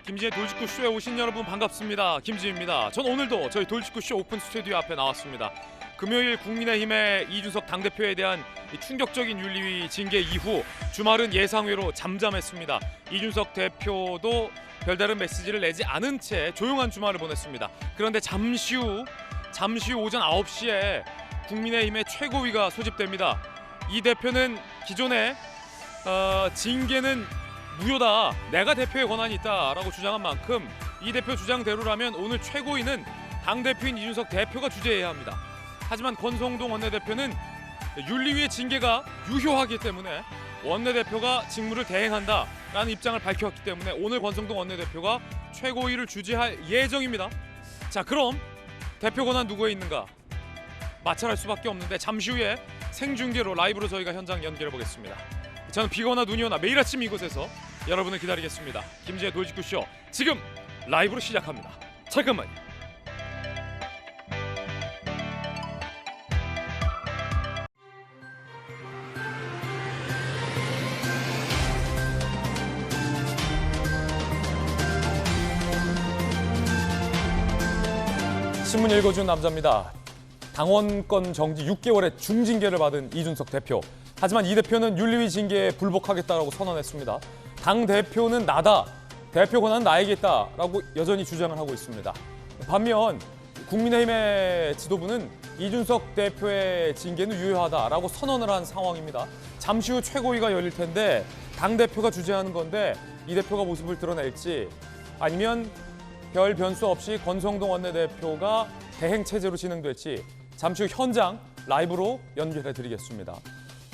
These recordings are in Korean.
김지의 돌직구쇼에 오신 여러분 반갑습니다. 김지입니다. 전 오늘도 저희 돌직구쇼 오픈 스튜디오 앞에 나왔습니다. 금요일 국민의힘의 이준석 당대표에 대한 충격적인 윤리위 징계 이후 주말은 예상외로 잠잠했습니다. 이준석 대표도 별다른 메시지를 내지 않은 채 조용한 주말을 보냈습니다. 그런데 잠시 후 오전 9시에 국민의힘의 최고위가 소집됩니다. 이 대표는 기존에 징계는 무효다, 내가 대표의 권한이 있다라고 주장한 만큼 이 대표 주장대로라면 오늘 최고위는 당대표인 이준석 대표가 주재해야 합니다. 하지만 권성동 원내대표는 윤리위의 징계가 유효하기 때문에 원내대표가 직무를 대행한다라는 입장을 밝혔기 때문에 오늘 권성동 원내대표가 최고위를 주재할 예정입니다. 자, 그럼 대표 권한 누구에 있는가? 마찰할 수밖에 없는데 잠시 후에 생중계로 라이브로 저희가 현장 연결해 보겠습니다. 저는 비가 오나 눈이 오나 매일 아침 이곳에서 여러분을 기다리겠습니다. 김지의 돌직구쇼 지금 라이브로 시작합니다. 잠깐만요. 신문 읽어준 남자입니다. 당원권 정지 6개월의 중징계를 받은 이준석 대표. 하지만 이 대표는 윤리위 징계에 불복하겠다라고 선언했습니다. 당대표는 나다, 대표 권한은 나에게 있다라고 여전히 주장을 하고 있습니다. 반면 국민의힘의 지도부는 이준석 대표의 징계는 유효하다라고 선언을 한 상황입니다. 잠시 후 최고위가 열릴 텐데 당대표가 주재하는 건데 이 대표가 모습을 드러낼지 아니면 별 변수 없이 권성동 원내대표가 대행 체제로 진행될지 잠시 후 현장 라이브로 연결해 드리겠습니다.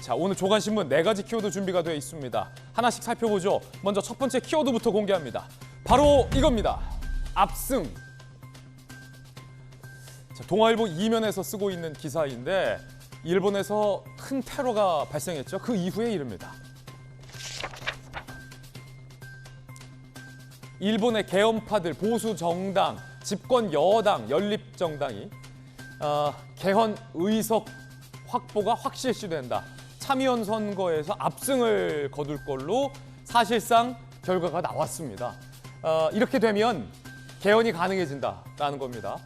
자, 오늘 조간신문 4가지 키워드 준비가 되어 있습니다. 하나씩 살펴보죠. 먼저 첫 번째 키워드부터 공개합니다. 바로 이겁니다. 압승. 자, 동아일보 2면에서 쓰고 있는 기사인데 일본에서 큰 테러가 발생했죠. 그 이후의 일입니다. 일본의 개헌파들, 보수 정당, 집권 여당, 연립정당이 개헌 의석 확보가 확실시된다. 참의원 선거에서 압승을 거둘 걸로 사실상 결과가 나왔습니다. 이렇게 되면 개헌이 가능해진다라는 겁니다.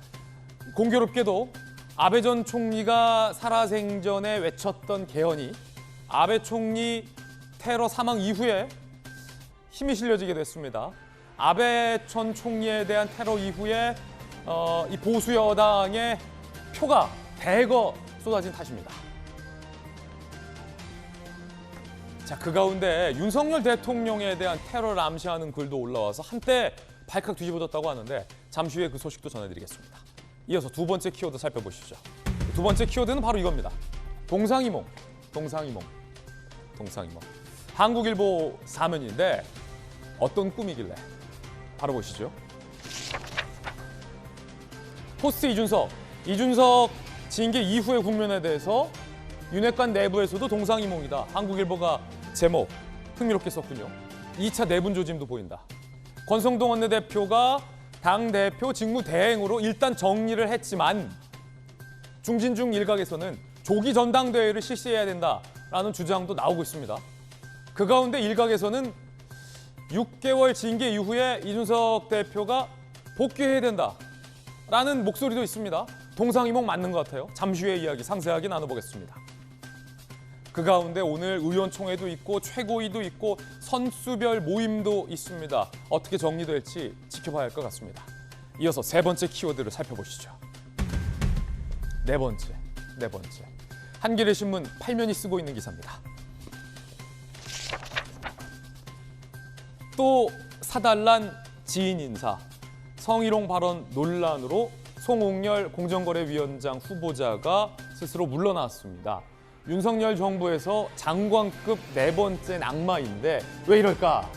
공교롭게도 아베 전 총리가 살아생전에 외쳤던 개헌이 아베 총리 테러 사망 이후에 힘이 실려지게 됐습니다. 아베 전 총리에 대한 테러 이후에 이 보수 여당의 표가 대거 쏟아진 탓입니다. 자, 그 가운데 윤석열 대통령에 대한 테러를 암시하는 글도 올라와서 한때 발칵 뒤집어졌다고 하는데 잠시 후에 그 소식도 전해드리겠습니다. 이어서 두 번째 키워드 살펴보시죠. 두 번째 키워드는 바로 이겁니다. 동상이몽. 한국일보 4면인데 어떤 꿈이길래? 바로 보시죠. 포스트 이준석 징계 이후의 국면에 대해서 윤핵관 내부에서도 동상이몽이다. 한국일보가 제목 흥미롭게 썼군요. 2차 내분 조짐도 보인다. 권성동 원내대표가 당대표 직무 대행으로 일단 정리를 했지만 중진중 일각에서는 조기 전당대회를 실시해야 된다라는 주장도 나오고 있습니다. 그 가운데 일각에서는 6개월 징계 이후에 이준석 대표가 복귀해야 된다라는 목소리도 있습니다. 동상이몽 맞는 것 같아요. 잠시 후에 이야기 상세하게 나눠보겠습니다. 그 가운데 오늘 의원총회도 있고 최고위도 있고 선수별 모임도 있습니다. 어떻게 정리될지 지켜봐야 할 것 같습니다. 이어서 세 번째 키워드를 살펴보시죠. 네 번째. 한겨레신문 8면이 쓰고 있는 기사입니다. 또 사달란 지인 인사, 성희롱 발언 논란으로 송옥열 공정거래위원장 후보자가 스스로 물러났습니다. 윤석열 정부에서 장관급 네 번째 낙마인데 왜 이럴까?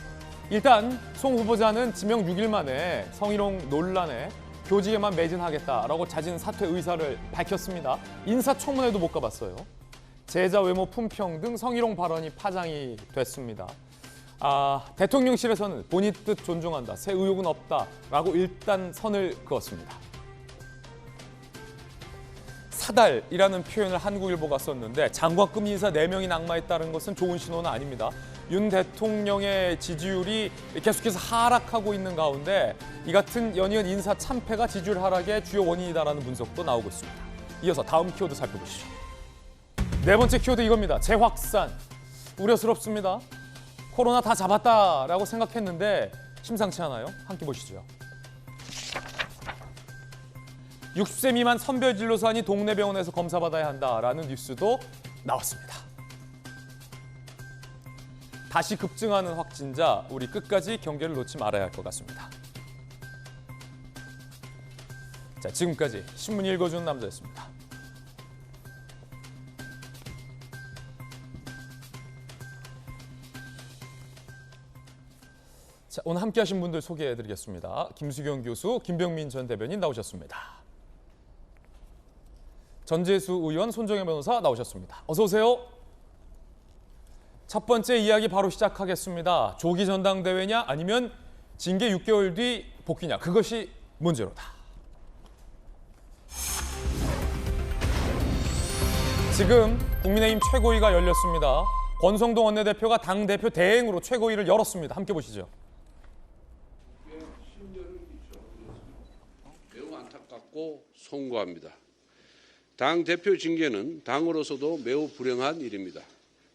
일단 송 후보자는 지명 6일 만에 성희롱 논란에 교직에만 매진하겠다라고 자진 사퇴 의사를 밝혔습니다. 인사청문회도 못 가봤어요. 제자 외모 품평 등 성희롱 발언이 파장이 됐습니다. 대통령실에서는 본인 뜻 존중한다, 새 의혹은 없다라고 일단 선을 그었습니다. 사달이라는 표현을 한국일보가 썼는데 장관급 인사 4명이 낙마했다는 것은 좋은 신호는 아닙니다. 윤 대통령의 지지율이 계속해서 하락하고 있는 가운데 이 같은 연이은 인사 참패가 지지율 하락의 주요 원인이다라는 분석도 나오고 있습니다. 이어서 다음 키워드 살펴보시죠. 네 번째 키워드 이겁니다. 재확산. 우려스럽습니다. 코로나 다 잡았다라고 생각했는데 심상치 않아요. 함께 보시죠. 60세 미만 선별진료사니 동네 병원에서 검사받아야 한다라는 뉴스도 나왔습니다. 다시 급증하는 확진자, 우리 끝까지 경계를 놓지 말아야 할 것 같습니다. 자, 지금까지 신문 읽어주는 남자였습니다. 자, 오늘 함께하신 분들 소개해드리겠습니다. 김수경 교수, 김병민 전 대변인 나오셨습니다. 전재수 의원, 손정혜 변호사 나오셨습니다. 어서 오세요. 첫 번째 이야기 바로 시작하겠습니다. 조기 전당대회냐 아니면 징계 6개월 뒤 복귀냐, 그것이 문제로다. 지금 국민의힘 최고위가 열렸습니다. 권성동 원내대표가 당대표 대행으로 최고위를 열었습니다. 함께 보시죠. 매우 안타깝고 송구합니다. 당대표 징계는 당으로서도 매우 불행한 일입니다.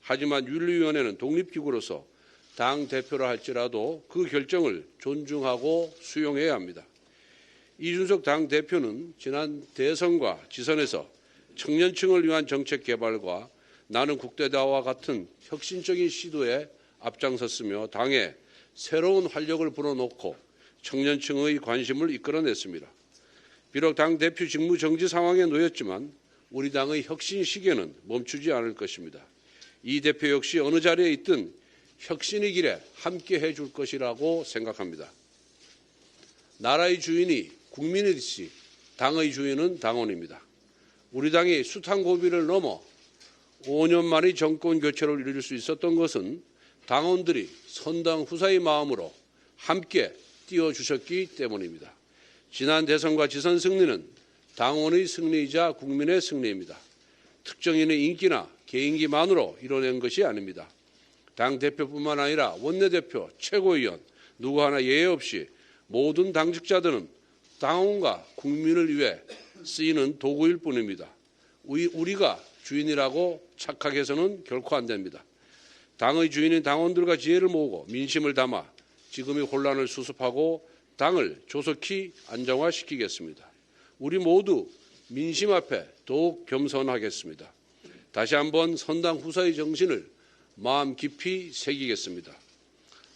하지만 윤리위원회는 독립기구로서 당대표라 할지라도 그 결정을 존중하고 수용해야 합니다. 이준석 당대표는 지난 대선과 지선에서 청년층을 위한 정책 개발과 나는 국대다와 같은 혁신적인 시도에 앞장섰으며 당에 새로운 활력을 불어넣고 청년층의 관심을 이끌어냈습니다. 비록 당대표 직무 정지 상황에 놓였지만 우리 당의 혁신 시계는 멈추지 않을 것입니다. 이 대표 역시 어느 자리에 있든 혁신의 길에 함께 해줄 것이라고 생각합니다. 나라의 주인이 국민이듯이 당의 주인은 당원입니다. 우리 당이 숱한 고비를 넘어 5년 만에 정권 교체를 이룰 수 있었던 것은 당원들이 선당 후사의 마음으로 함께 뛰어주셨기 때문입니다. 지난 대선과 지선 승리는 당원의 승리이자 국민의 승리입니다. 특정인의 인기나 개인기만으로 이뤄낸 것이 아닙니다. 당대표뿐만 아니라 원내대표, 최고위원, 누구 하나 예외 없이 모든 당직자들은 당원과 국민을 위해 쓰이는 도구일 뿐입니다. 우리가 주인이라고 착각해서는 결코 안 됩니다. 당의 주인인 당원들과 지혜를 모으고 민심을 담아 지금의 혼란을 수습하고 당을 조속히 안정화시키겠습니다. 우리 모두 민심 앞에 더욱 겸손하겠습니다. 다시 한번 선당 후사의 정신을 마음 깊이 새기겠습니다.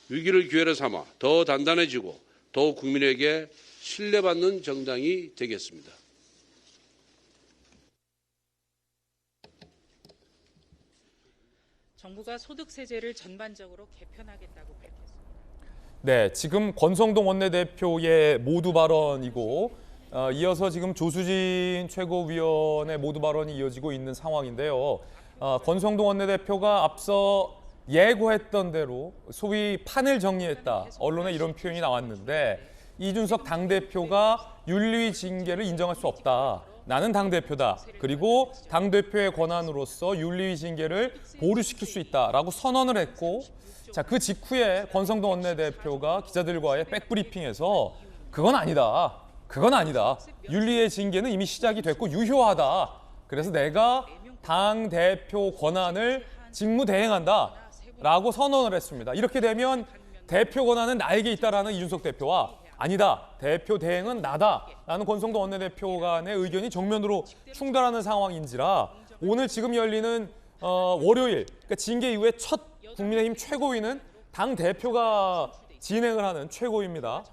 위기를 기회로 삼아 더 단단해지고 더욱 국민에게 신뢰받는 정당이 되겠습니다. 정부가 소득세제를 전반적으로 개편하겠다고 밝혔습니다. 네, 지금 권성동 원내대표의 모두 발언이고 이어서 지금 조수진 최고위원의 모두 발언이 이어지고 있는 상황인데요. 권성동 원내대표가 앞서 예고했던 대로 소위 판을 정리했다. 언론에 이런 표현이 나왔는데 이준석 당대표가 윤리위 징계를 인정할 수 없다. 나는 당대표다. 그리고 당대표의 권한으로서 윤리위 징계를 보류시킬 수 있다라고 선언을 했고, 자, 그 직후에 권성동 원내대표가 기자들과의 백브리핑에서 그건 아니다. 그건 아니다. 윤리의 징계는 이미 시작이 됐고 유효하다. 그래서 내가 당대표 권한을 직무대행한다. 라고 선언을 했습니다. 이렇게 되면 대표 권한은 나에게 있다라는 이준석 대표와 아니다. 대표 대행은 나다. 라는 권성동 원내대표 간의 의견이 정면으로 충돌하는 상황인지라 오늘 지금 열리는 월요일, 그러니까 징계 이후에 첫 국민의힘 최고위는 당대표가 진행을 하는 최고위입니다.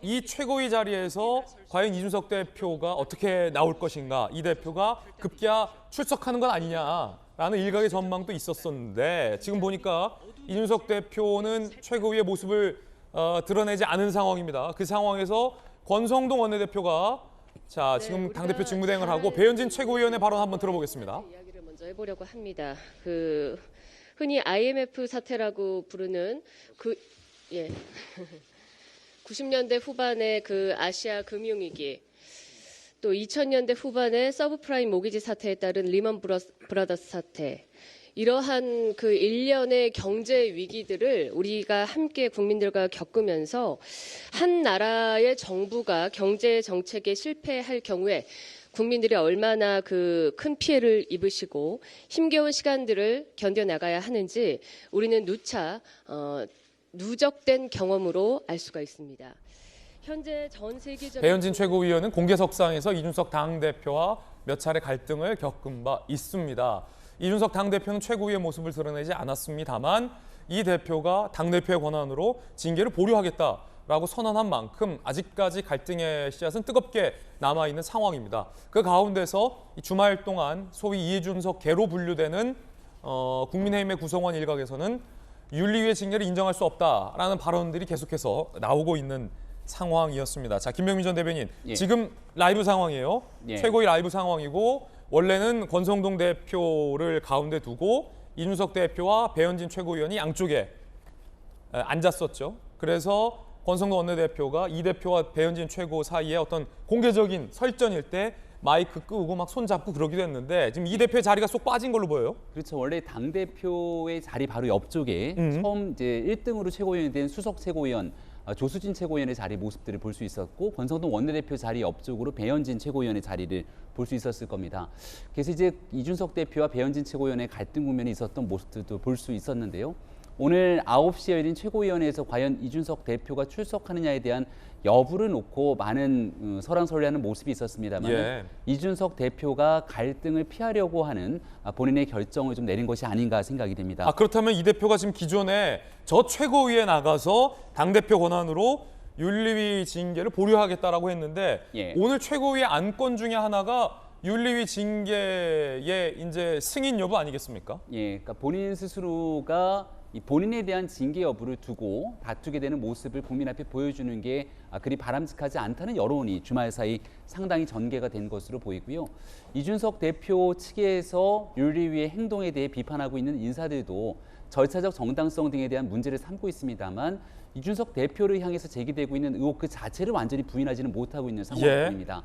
이 최고위 자리에서 과연 이준석 대표가 어떻게 나올 것인가, 이 대표가 급기야 출석하는 건 아니냐라는 일각의 전망도 있었었는데 지금 보니까 이준석 대표는 최고위의 모습을 드러내지 않은 상황입니다. 그 상황에서 권성동 원내대표가 자 지금 당대표 직무대행을 하고 배현진 최고위원의 발언 한번 들어보겠습니다. 이야기를 먼저 해보려고 합니다. 흔히 IMF 사태라고 부르는 90년대 후반의 그 아시아 금융위기, 또 2000년대 후반에 서브프라임 모기지 사태에 따른 리먼 브라더스 사태, 이러한 그 일련의 경제 위기들을 우리가 함께 국민들과 겪으면서 한 나라의 정부가 경제 정책에 실패할 경우에 국민들이 얼마나 그 큰 피해를 입으시고 힘겨운 시간들을 견뎌나가야 하는지 우리는 누차 누적된 경험으로 알 수가 있습니다. 현재 전 세계적인 배현진 최고위원은 공개석상에서 이준석 당대표와 몇 차례 갈등을 겪은 바 있습니다. 이준석 당대표는 최고위의 모습을 드러내지 않았습니다만 이 대표가 당대표의 권한으로 징계를 보류하겠다라고 선언한 만큼 아직까지 갈등의 씨앗은 뜨겁게 남아있는 상황입니다. 그 가운데서 주말 동안 소위 이준석 개로 분류되는 국민의힘의 구성원 일각에서는 윤리위의 징계를 인정할 수 없다라는 발언들이 계속해서 나오고 있는 상황이었습니다. 자, 김병민 전 대변인, 예. 지금 라이브 상황이에요. 예. 최고위 라이브 상황이고 원래는 권성동 대표를 가운데 두고 이준석 대표와 배현진 최고위원이 양쪽에 앉았었죠. 그래서 권성동 원내대표가 이 대표와 배현진 최고 사이에 어떤 공개적인 설전일 때 마이크 끄고 막 손잡고 그러기도 했는데 지금 이 대표의 자리가 쏙 빠진 걸로 보여요. 그렇죠. 원래 당대표의 자리 바로 옆쪽에 처음 이제 1등으로 최고위원이 된 수석 최고위원 조수진 최고위원의 자리 모습들을 볼 수 있었고 권성동 원내대표 자리 옆쪽으로 배현진 최고위원의 자리를 볼 수 있었을 겁니다. 그래서 이제 이준석 대표와 배현진 최고위원의 갈등 국면이 있었던 모습들도 볼 수 있었는데요. 오늘 9시에 열린 최고위원회에서 과연 이준석 대표가 출석하느냐에 대한 여부를 놓고 많은 설왕설래하는 모습이 있었습니다만 예. 이준석 대표가 갈등을 피하려고 하는 본인의 결정을 좀 내린 것이 아닌가 생각이 됩니다. 그렇다면 이 대표가 지금 기존에 저 최고위에 나가서 당대표 권한으로 윤리위 징계를 보류하겠다라고 했는데 예. 오늘 최고위의 안건 중에 하나가 윤리위 징계의 이제 승인 여부 아니겠습니까? 예, 그러니까 본인 스스로가 이 본인에 대한 징계 여부를 두고 다투게 되는 모습을 국민 앞에 보여주는 게 그리 바람직하지 않다는 여론이 주말 사이 상당히 전개가 된 것으로 보이고요. 이준석 대표 측에서 윤리위의 행동에 대해 비판하고 있는 인사들도 절차적 정당성 등에 대한 문제를 삼고 있습니다만 이준석 대표를 향해서 제기되고 있는 의혹 그 자체를 완전히 부인하지는 못하고 있는 상황입니다.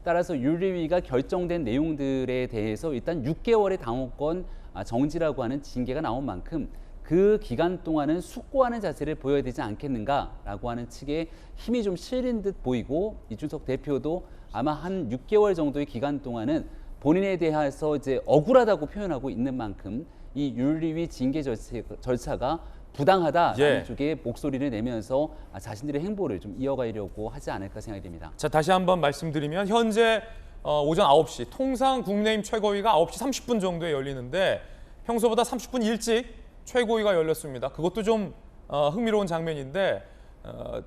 따라서 윤리위가 결정된 내용들에 대해서 일단 6개월의 당원권 정지라고 하는 징계가 나온 만큼 그 기간 동안은 숙고하는 자세를 보여야 되지 않겠는가라고 하는 측에 힘이 좀 실린 듯 보이고 이준석 대표도 아마 한 6개월 정도의 기간 동안은 본인에 대해서 이제 억울하다고 표현하고 있는 만큼 이 윤리위 징계 절차가 부당하다라는 쪽에 목소리를 내면서 자신들의 행보를 좀 이어가려고 하지 않을까 생각이 됩니다. 자, 다시 한번 말씀드리면 현재 오전 9시 통상 국민의힘 최고위가 9시 30분 정도에 열리는데 평소보다 30분 일찍 최고위가 열렸습니다. 그것도 좀 흥미로운 장면인데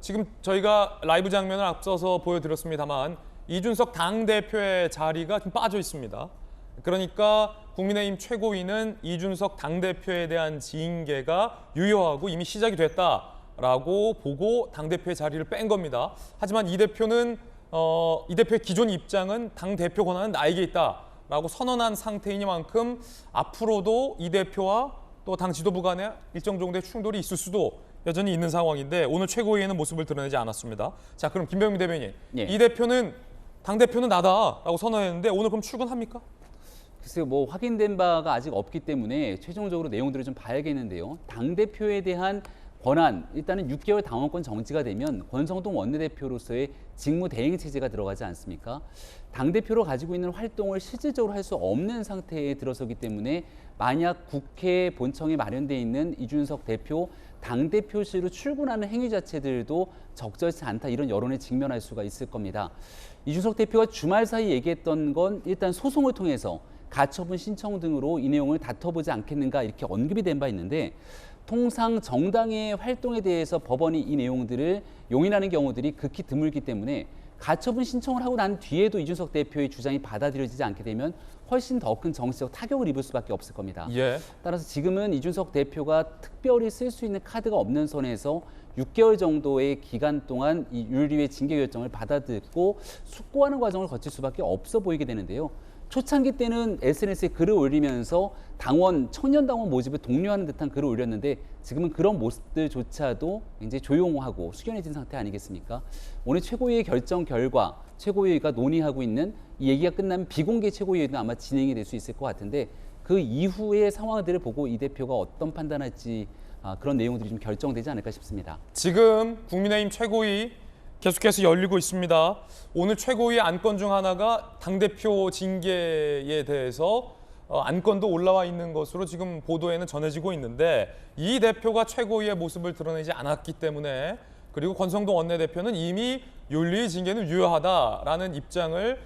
지금 저희가 라이브 장면을 앞서서 보여드렸습니다만 이준석 당대표의 자리가 좀 빠져 있습니다. 그러니까 국민의힘 최고위는 이준석 당대표에 대한 징계가 유효하고 이미 시작이 됐다라고 보고 당대표의 자리를 뺀 겁니다. 하지만 이 대표는 이 대표의 기존 입장은 당대표 권한은 나에게 있다라고 선언한 상태이니만큼 앞으로도 이 대표와 또 당 지도부 간에 일정 정도의 충돌이 있을 수도 여전히 있는 상황인데 오늘 최고위에는 모습을 드러내지 않았습니다. 자, 그럼 김병민 대변인, 예. 이 대표는 당대표는 나다라고 선언했는데 오늘 그럼 출근합니까? 글쎄요, 뭐 확인된 바가 아직 없기 때문에 최종적으로 내용들을 좀 봐야겠는데요. 당대표에 대한 권한, 일단은 6개월 당원권 정지가 되면 권성동 원내대표로서의 직무 대행 체제가 들어가지 않습니까? 당대표로 가지고 있는 활동을 실질적으로 할 수 없는 상태에 들어서기 때문에 만약 국회 본청에 마련돼 있는 이준석 대표 당대표실로 출근하는 행위 자체들도 적절치 않다 이런 여론에 직면할 수가 있을 겁니다. 이준석 대표가 주말 사이 얘기했던 건 일단 소송을 통해서 가처분 신청 등으로 이 내용을 다퉈보지 않겠는가 이렇게 언급이 된 바 있는데 통상 정당의 활동에 대해서 법원이 이 내용들을 용인하는 경우들이 극히 드물기 때문에 가처분 신청을 하고 난 뒤에도 이준석 대표의 주장이 받아들여지지 않게 되면 훨씬 더 큰 정치적 타격을 입을 수밖에 없을 겁니다. 예. 따라서 지금은 이준석 대표가 특별히 쓸 수 있는 카드가 없는 선에서 6개월 정도의 기간 동안 이 윤리위의 징계 결정을 받아듣고 숙고하는 과정을 거칠 수밖에 없어 보이게 되는데요. 초창기 때는 SNS에 글을 올리면서 청년 당원 모집을 독려하는 듯한 글을 올렸는데 지금은 그런 모습들조차도 굉장히 조용하고 숙연해진 상태 아니겠습니까? 오늘 최고위의 결정 결과 최고위가 논의하고 있는 이 얘기가 끝나면 비공개 최고위도 아마 진행이 될 수 있을 것 같은데 그 이후의 상황들을 보고 이 대표가 어떤 판단할지 그런 내용들이 좀 결정되지 않을까 싶습니다. 지금 국민의힘 최고위 계속해서 열리고 있습니다. 오늘 최고위 안건 중 하나가 당대표 징계에 대해서 안건도 올라와 있는 것으로 지금 보도에는 전해지고 있는데 이 대표가 최고위의 모습을 드러내지 않았기 때문에 그리고 권성동 원내대표는 이미 윤리위 징계는 유효하다라는 입장을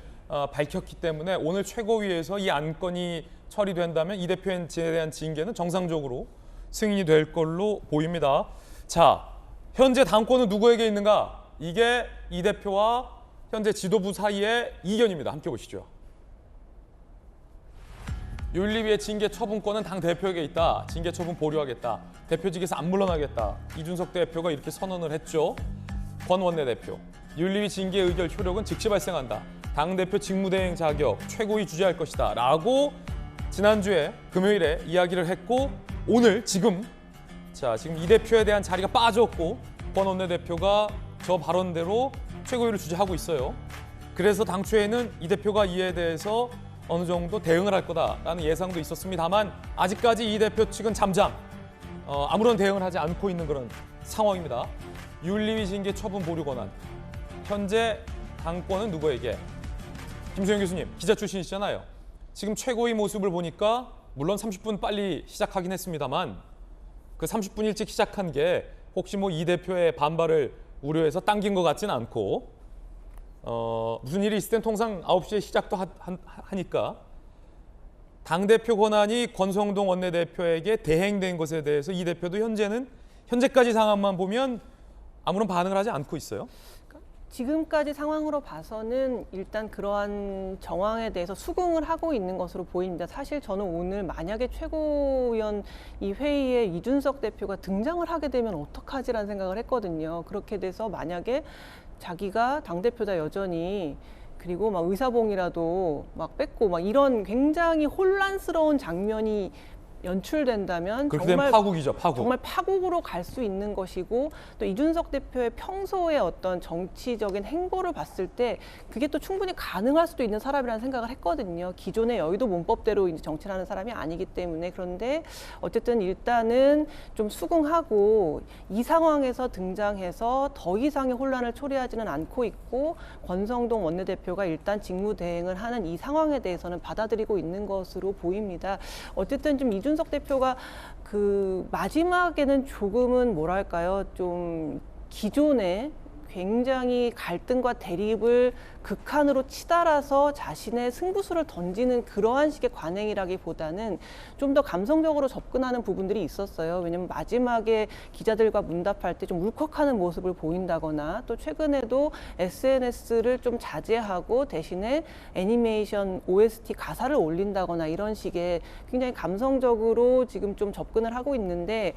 밝혔기 때문에 오늘 최고위에서 이 안건이 처리된다면 이 대표에 대한 징계는 정상적으로 승인이 될 걸로 보입니다. 자, 현재 당권은 누구에게 있는가? 이게 이 대표와 현재 지도부 사이의 이견입니다. 함께 보시죠. 윤리위의 징계 처분권은 당 대표에게 있다. 징계 처분 보류하겠다. 대표직에서 안 물러나겠다. 이준석 대표가 이렇게 선언을 했죠. 권 원내대표. 윤리위 징계 의결 효력은 즉시 발생한다. 당 대표 직무대행 자격 최고위 주재할 것이다. 라고 지난주에 금요일에 이야기를 했고 오늘 지금 이 대표에 대한 자리가 빠졌고 권 원내대표가 저 발언대로 최고위를 주재하고 있어요. 그래서 당초에는 이 대표가 이에 대해서 어느 정도 대응을 할 거다라는 예상도 있었습니다만 아직까지 이 대표 측은 잠잠, 아무런 대응을 하지 않고 있는 그런 상황입니다. 윤리위 징계 처분 보류 권한, 현재 당권은 누구에게? 김소영 교수님, 기자 출신이시잖아요. 지금 최고위 모습을 보니까 물론 30분 빨리 시작하긴 했습니다만 그 30분 일찍 시작한 게 혹시 뭐 이 대표의 반발을 우려해서 당긴 것 같지는 않고 무슨 일이 있을 땐 통상 9시에 시작도 하니까 당대표 권한이 권성동 원내대표에게 대행된 것에 대해서 이 대표도 현재까지 상황만 보면 아무런 반응을 하지 않고 있어요. 지금까지 상황으로 봐서는 일단 그러한 정황에 대해서 수긍을 하고 있는 것으로 보입니다. 사실 저는 오늘 만약에 최고위원 이 회의에 이준석 대표가 등장을 하게 되면 어떡하지라는 생각을 했거든요. 그렇게 돼서 만약에 자기가 당대표다 여전히 그리고 막 의사봉이라도 막 뺏고 막 이런 굉장히 혼란스러운 장면이 연출된다면 그렇게 되면 파국이죠, 파국. 정말 파국으로 갈 수 있는 것이고 또 이준석 대표의 평소의 어떤 정치적인 행보를 봤을 때 그게 또 충분히 가능할 수도 있는 사람이라는 생각을 했거든요. 기존의 여의도 문법대로 이제 정치를 하는 사람이 아니기 때문에. 그런데 어쨌든 일단은 좀 수긍하고 이 상황에서 등장해서 더 이상의 혼란을 초래하지는 않고 있고 권성동 원내대표가 일단 직무대행을 하는 이 상황에 대해서는 받아들이고 있는 것으로 보입니다. 어쨌든 좀 이준석 대표가 그 마지막에는 조금은 뭐랄까요, 좀 기존에 굉장히 갈등과 대립을 극한으로 치달아서 자신의 승부수를 던지는 그러한 식의 관행이라기보다는 좀 더 감성적으로 접근하는 부분들이 있었어요. 왜냐하면 마지막에 기자들과 문답할 때 좀 울컥하는 모습을 보인다거나 또 최근에도 SNS를 좀 자제하고 대신에 애니메이션 OST 가사를 올린다거나 이런 식의 굉장히 감성적으로 지금 좀 접근을 하고 있는데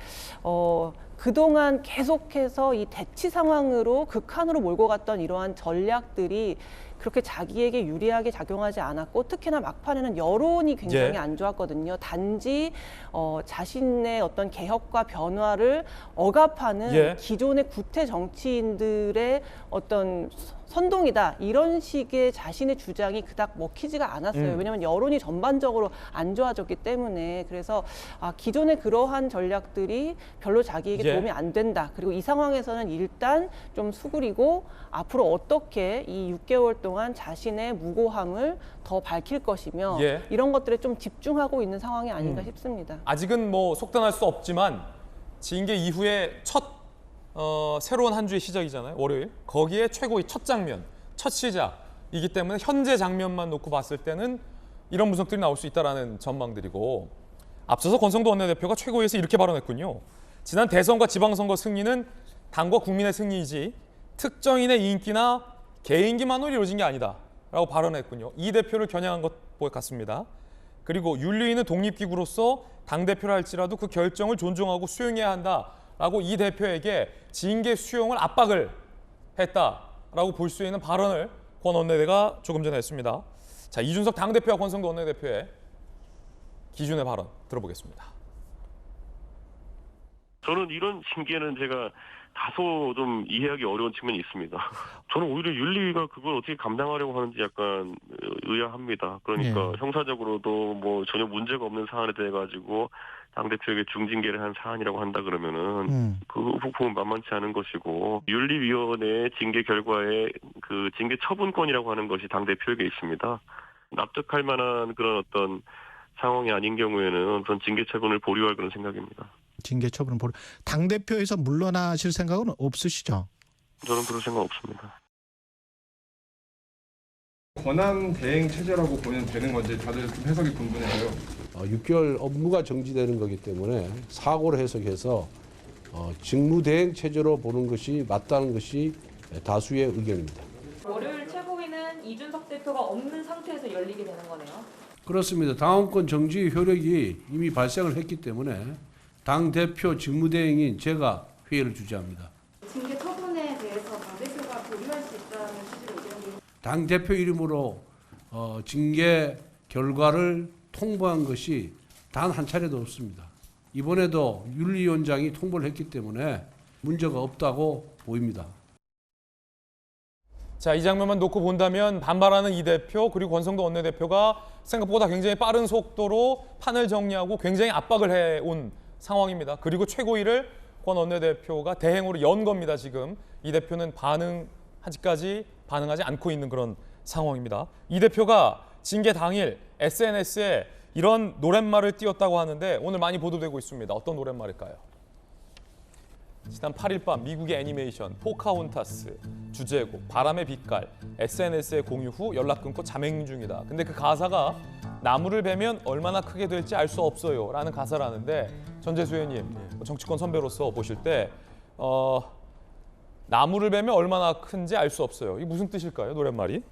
그동안 계속해서 이 대치 상황으로 극한으로 몰고 갔던 이러한 전략들이 그렇게 자기에게 유리하게 작용하지 않았고 특히나 막판에는 여론이 굉장히 안 좋았거든요. 단지 자신의 어떤 개혁과 변화를 억압하는 기존의 구태 정치인들의 어떤 선동이다 이런 식의 자신의 주장이 그닥 먹히지가 않았어요. 왜냐하면 여론이 전반적으로 안 좋아졌기 때문에. 그래서 기존의 그러한 전략들이 별로 자기에게 도움이 안 된다. 그리고 이 상황에서는 일단 좀 수그리고 앞으로 어떻게 이 6개월 동안 자신의 무고함을 더 밝힐 것이며 이런 것들에 좀 집중하고 있는 상황이 아닌가 싶습니다. 아직은 뭐 속단할 수 없지만 징계 이후에 새로운 한 주의 시작이잖아요. 월요일. 거기에 최고의 첫 장면, 첫 시작이기 때문에 현재 장면만 놓고 봤을 때는 이런 분석들이 나올 수 있다는 전망들이고 앞서서 권성도 원내대표가 최고위에서 이렇게 발언했군요. 지난 대선과 지방선거 승리는 당과 국민의 승리이지 특정인의 인기나 개인기만으로 이루어진 게 아니다 라고 발언했군요. 이 대표를 겨냥한 것 같습니다. 그리고 윤리위는 독립기구로서 당대표를 할지라도 그 결정을 존중하고 수용해야 한다 라고 이 대표에게 징계 수용을 압박을 했다라고 볼 수 있는 발언을 권 원내대가 조금 전에 했습니다. 자, 이준석 당대표와 권성도 원내대표의 기준의 발언 들어보겠습니다. 저는 이런 징계는 제가 다소 좀 이해하기 어려운 측면이 있습니다. 저는 오히려 윤리위가 그걸 어떻게 감당하려고 하는지 약간 의아합니다. 그러니까 형사적으로도 뭐 전혀 문제가 없는 사안에 대해 가지고 당대표에게 중징계를 한 사안이라고 한다 그러면은 그 부분은 만만치 않은 것이고, 윤리위원회의 징계 결과에 그 징계 처분권이라고 하는 것이 당대표에게 있습니다. 납득할 만한 그런 어떤 상황이 아닌 경우에는 전 징계 처분을 보류할 그런 생각입니다. 징계 처분은 보류. 당대표에서 물러나실 생각은 없으시죠? 저는 그런 생각 없습니다. 권한 대행 체제라고 보면 되는 건지 다들 좀 해석이 분분해요. 6개월 업무가 정지되는 거기 때문에 사고를 해석해서 직무 대행 체제로 보는 것이 맞다는 것이 다수의 의견입니다. 월요일 최고위는 이준석 대표가 없는 상태에서 열리게 되는 거네요. 그렇습니다. 당원권 정지 효력이 이미 발생을 했기 때문에 당 대표 직무 대행인 제가 회의를 주재합니다. 징계 처분에 대해서 당대표가 보류할 수 있다는 취지로 의견이. 당 대표 이름으로 징계 결과를 통보한 것이 단 한 차례도 없습니다. 이번에도 윤리위원장이 통보를 했기 때문에 문제가 없다고 보입니다. 자, 이 장면만 놓고 본다면 반발하는 이 대표 그리고 권성동 원내대표가 생각보다 굉장히 빠른 속도로 판을 정리하고 굉장히 압박을 해온 상황입니다. 그리고 최고위를 권 원내대표가 대행으로 연 겁니다. 지금 이 대표는 아직까지 반응하지 않고 있는 그런 상황입니다. 이 대표가 징계 당일 SNS에 이런 노랫말을 띄웠다고 하는데 오늘 많이 보도되고 있습니다. 어떤 노랫말일까요? 지난 8일 밤 미국의 애니메이션 포카혼타스 주제곡 바람의 빛깔 SNS에 공유 후 연락 끊고 잠행 중이다. 근데 그 가사가 나무를 베면 얼마나 크게 될지 알 수 없어요 라는 가사라는데, 전재수 의원님 정치권 선배로서 보실 때 나무를 베면 얼마나 큰지 알 수 없어요. 이게 무슨 뜻일까요, 노랫말이?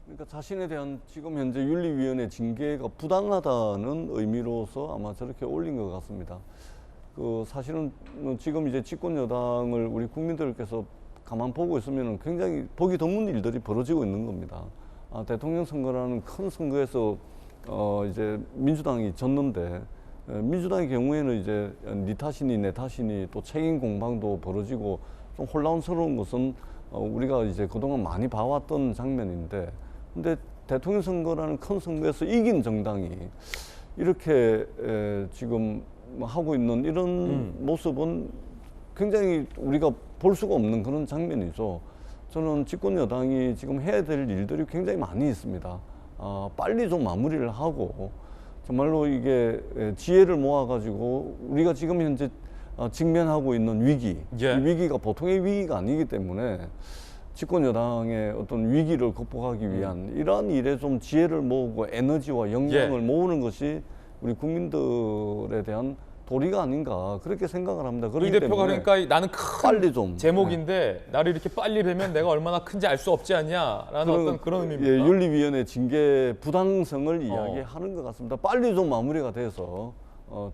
그러니까 자신에 대한 지금 현재 윤리위원회 징계가 부당하다는 의미로서 아마 저렇게 올린 것 같습니다. 그 사실은 지금 이제 집권 여당을 우리 국민들께서 가만 보고 있으면 굉장히 보기 드문 일들이 벌어지고 있는 겁니다. 대통령 선거라는 큰 선거에서 이제 민주당이 졌는데, 민주당의 경우에는 이제 네 탓이니 내 탓이니 또 책임 공방도 벌어지고 좀 혼란스러운 것은 우리가 이제 그동안 많이 봐왔던 장면인데, 근데 대통령 선거라는 큰 선거에서 이긴 정당이 이렇게 지금 하고 있는 이런 모습은 굉장히 우리가 볼 수가 없는 그런 장면이죠. 저는 집권 여당이 지금 해야 될 일들이 굉장히 많이 있습니다. 빨리 좀 마무리를 하고 정말로 이게 지혜를 모아가지고 우리가 지금 현재 직면하고 있는 위기, 이 위기가 보통의 위기가 아니기 때문에 집권 여당의 어떤 위기를 극복하기 위한 이러한 일에 좀 지혜를 모으고 에너지와 역량을 모으는 것이 우리 국민들에 대한 도리가 아닌가 그렇게 생각을 합니다. 이 대표가 그러니까 나는 큰 빨리 좀 제목인데 나를 이렇게 빨리 뵈면 내가 얼마나 큰지 알 수 없지 않냐라는 어떤 그런 의미입니다. 윤리위원회 징계 부당성을 이야기하는 것 같습니다. 빨리 좀 마무리가 돼서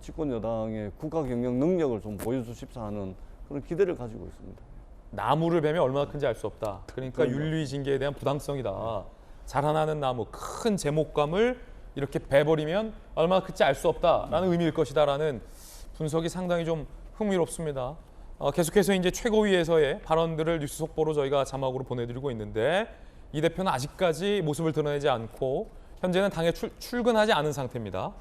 집권 여당의 국가 경영 능력을 좀 보여주십사 하는 그런 기대를 가지고 있습니다. 나무를 베면 얼마나 큰지 알 수 없다. 그러니까 윤리 징계에 대한 부당성이다. 자라나는 나무, 큰 제목감을 이렇게 베버리면 얼마나 큰지 알 수 없다라는 의미일 것이다라는 분석이 상당히 좀 흥미롭습니다. 계속해서 이제 최고위에서의 발언들을 뉴스 속보로 저희가 자막으로 보내드리고 있는데, 이 대표는 아직까지 모습을 드러내지 않고 현재는 당에 출근하지 않은 상태입니다.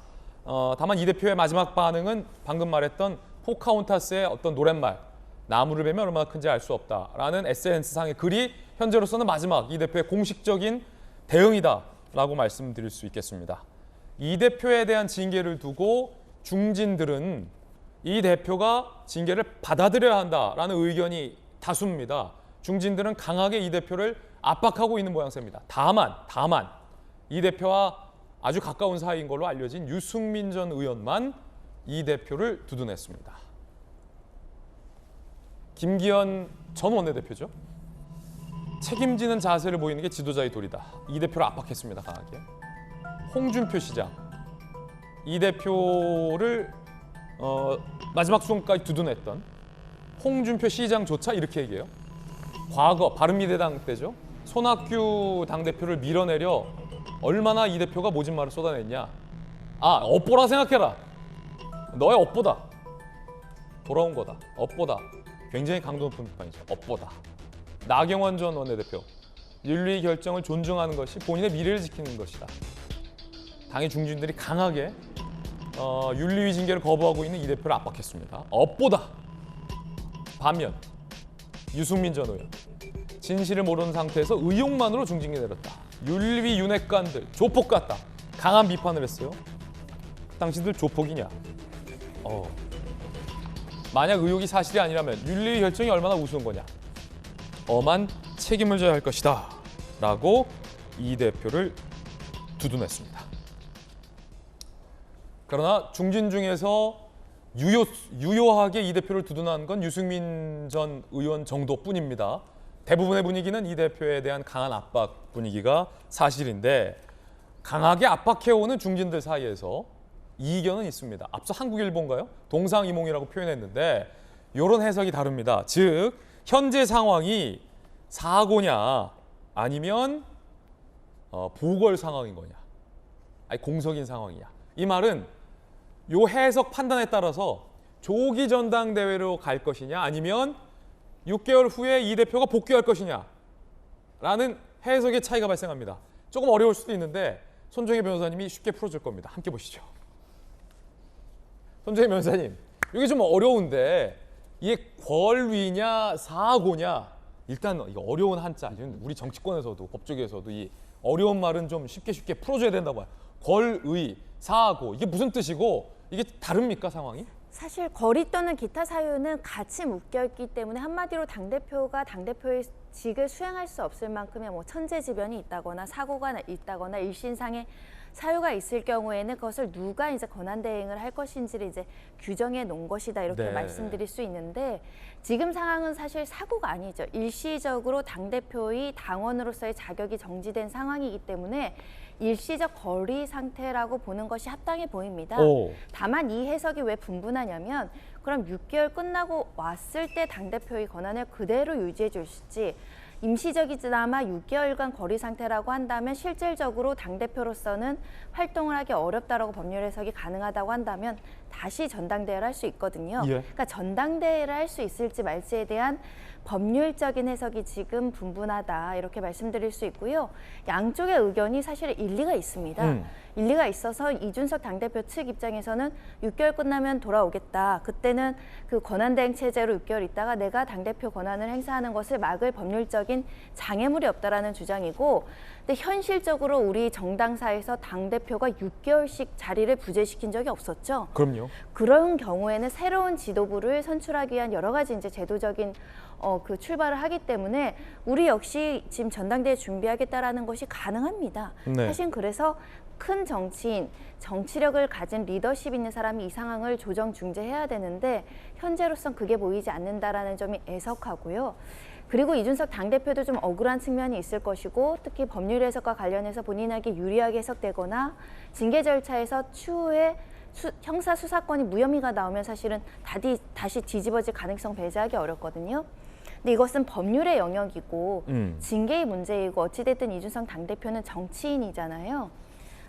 다만 이 대표의 마지막 반응은 방금 말했던 포카혼타스의 어떤 노랫말, 나무를 베면 얼마나 큰지 알 수 없다라는 SNS상의 글이 현재로서는 마지막 이 대표의 공식적인 대응이다라고 말씀드릴 수 있겠습니다. 이 대표에 대한 징계를 두고 중진들은 이 대표가 징계를 받아들여야 한다라는 의견이 다수입니다. 중진들은 강하게 이 대표를 압박하고 있는 모양새입니다. 다만 이 대표와 아주 가까운 사이인 걸로 알려진 유승민 전 의원만 이 대표를 두둔했습니다. 김기현 전 원내대표죠. 책임지는 자세를 보이는 게 지도자의 도리다. 이 대표를 압박했습니다. 강하게. 홍준표 시장. 이 대표를 마지막 순간까지 두둔했던 홍준표 시장조차 이렇게 얘기해요. 과거 바른미래당 때죠. 손학규 당대표를 밀어내려 얼마나 이 대표가 모진 말을 쏟아냈냐. 업보라 생각해라. 너의 업보다. 돌아온 거다. 업보다. 굉장히 강도 높은 비판이죠. 업보다. 나경원 전 원내대표. 윤리 결정을 존중하는 것이 본인의 미래를 지키는 것이다. 당의 중진들이 강하게 윤리위 징계를 거부하고 있는 이 대표를 압박했습니다. 업보다. 반면 유승민 전 의원. 진실을 모르는 상태에서 의혹만으로 중징계 내렸다. 윤리위 윤핵관들 조폭 같다. 강한 비판을 했어요. 당신들 조폭이냐? 만약 의혹이 사실이 아니라면 윤리위 결정이 얼마나 우스운 거냐? 엄한 책임을 져야 할 것이다. 라고 이 대표를 두둔했습니다. 그러나 중진 중에서 유효하게 이 대표를 두둔한 건 유승민 전 의원 정도뿐입니다. 대부분의 분위기는 이 대표에 대한 강한 압박 분위기가 사실인데 강하게 압박해오는 중진들 사이에서 이견은 있습니다. 앞서 한국일보인가요? 동상이몽이라고 표현했는데 이런 해석이 다릅니다. 즉 현재 상황이 사고냐 아니면 보궐 상황인 거냐, 아니 공석인 상황이냐. 이 말은 요 해석 판단에 따라서 조기 전당대회로 갈 것이냐 아니면 6개월 후에 이 대표가 복귀할 것이냐 라는 해석의 차이가 발생합니다. 조금 어려울 수도 있는데 손정혜 변호사님이 쉽게 풀어줄 겁니다. 함께 보시죠. 손정혜 변호사님, 이게 좀 어려운데 이게 권위냐 사고냐, 일단 이거 어려운 한자, 우리 정치권에서도 법조계에서도 이 어려운 말은 좀 쉽게 풀어줘야 된다고 해요. 권의, 사고, 이게 무슨 뜻이고 이게 다릅니까 상황이? 사실 거리 또는 기타 사유는 같이 묶여있기 때문에 한마디로 당대표가 당대표의 직을 수행할 수 없을 만큼의 뭐 천재지변이 있다거나 사고가 있다거나 일신상의 사유가 있을 경우에는 그것을 누가 이제 권한대행을 할 것인지를 이제 규정해 놓은 것이다 이렇게 네. 말씀드릴 수 있는데 지금 상황은 사실 사고가 아니죠. 일시적으로 당대표의 당원으로서의 자격이 정지된 상황이기 때문에 일시적 거리 상태라고 보는 것이 합당해 보입니다. 다만 이 해석이 왜 분분하냐면 그럼 6개월 끝나고 왔을 때 당대표의 권한을 그대로 유지해 줄지 임시적이지나마 6개월간 거리 상태라고 한다면 실질적으로 당대표로서는 활동을 하기 어렵다라고 법률 해석이 가능하다고 한다면 다시 전당대회를 할 수 있거든요. 예. 그러니까 전당대회를 할 수 있을지 말지에 대한 법률적인 해석이 지금 분분하다 이렇게 말씀드릴 수 있고요. 양쪽의 의견이 사실 일리가 있습니다. 일리가 있어서 이준석 당대표 측 입장에서는 6개월 끝나면 돌아오겠다. 그때는 그 권한대행 체제로 6개월 있다가 내가 당대표 권한을 행사하는 것을 막을 법률적인 장애물이 없다라는 주장이고 근데 현실적으로 우리 정당사에서 당대표가 6개월씩 자리를 부재시킨 적이 없었죠. 그럼요. 그런 경우에는 새로운 지도부를 선출하기 위한 여러 가지 이제 제도적인 그 출발을 하기 때문에 우리 역시 지금 전당대회 준비하겠다라는 것이 가능합니다. 네. 사실 그래서 큰 정치인, 정치력을 가진 리더십 있는 사람이 이 상황을 조정 중재해야 되는데 현재로선 그게 보이지 않는다라는 점이 애석하고요. 그리고 이준석 당대표도 좀 억울한 측면이 있을 것이고 특히 법률 해석과 관련해서 본인에게 유리하게 해석되거나 징계 절차에서 추후에 형사 수사권이 무혐의가 나오면 사실은 다시 뒤집어질 가능성 배제하기 어렵거든요. 근데 이것은 법률의 영역이고 징계의 문제이고 어찌됐든 이준석 당대표는 정치인이잖아요.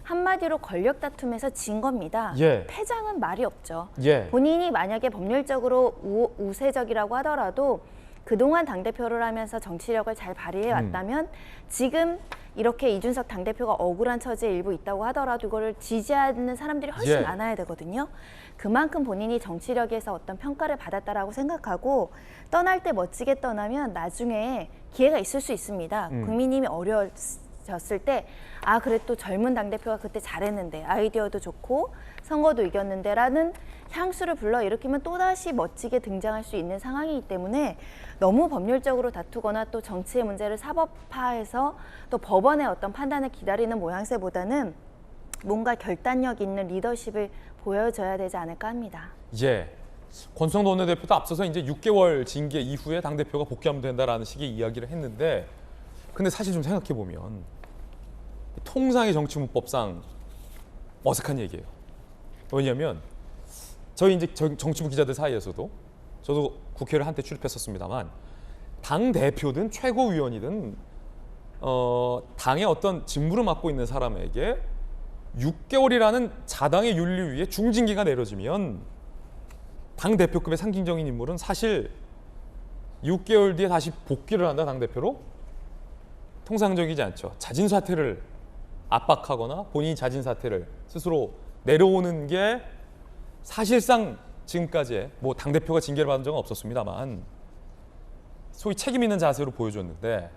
한마디로 권력 다툼에서 진 겁니다. 예. 패장은 말이 없죠. 예. 본인이 만약에 법률적으로 우세적이라고 하더라도 그동안 당대표를 하면서 정치력을 잘 발휘해 왔다면 지금 이렇게 이준석 당대표가 억울한 처지에 일부 있다고 하더라도 이거를 지지하는 사람들이 훨씬 예. 많아야 되거든요. 그만큼 본인이 정치력에서 어떤 평가를 받았다라고 생각하고 떠날 때 멋지게 떠나면 나중에 기회가 있을 수 있습니다. 국민님이 어려웠을 때 아 그래 또 젊은 당대표가 그때 잘했는데 아이디어도 좋고 선거도 이겼는데 라는 향수를 불러일으키면 또다시 멋지게 등장할 수 있는 상황이기 때문에 너무 법률적으로 다투거나 또 정치의 문제를 사법화해서 또 법원의 어떤 판단을 기다리는 모양새보다는 뭔가 결단력 있는 리더십을 보여줘야 되지 않을까 합니다. 예. 권성도 원내대표도 앞서서 이제 6개월 징계 이후에 당대표가 복귀하면 된다라는 식의 이야기를 했는데 근데 사실 좀 생각해 보면 통상의 정치문법상 어색한 얘기예요. 왜냐하면 저희 이제 정치부 기자들 사이에서도 저도 국회를 한때 출입했었습니다만 당 대표든 최고위원이든 당의 어떤 직무를 맡고 있는 사람에게 6개월이라는 자당의 윤리 위에 중징계가 내려지면 당 대표급의 상징적인 인물은 사실 6개월 뒤에 다시 복귀를 한다, 당 대표로? 통상적이지 않죠. 자진 사퇴를 압박하거나 본인이 자진 사퇴를 스스로 내려오는 게 사실상 지금까지의 뭐 당 대표가 징계를 받은 적은 없었습니다만 소위 책임 있는 자세로 보여줬는데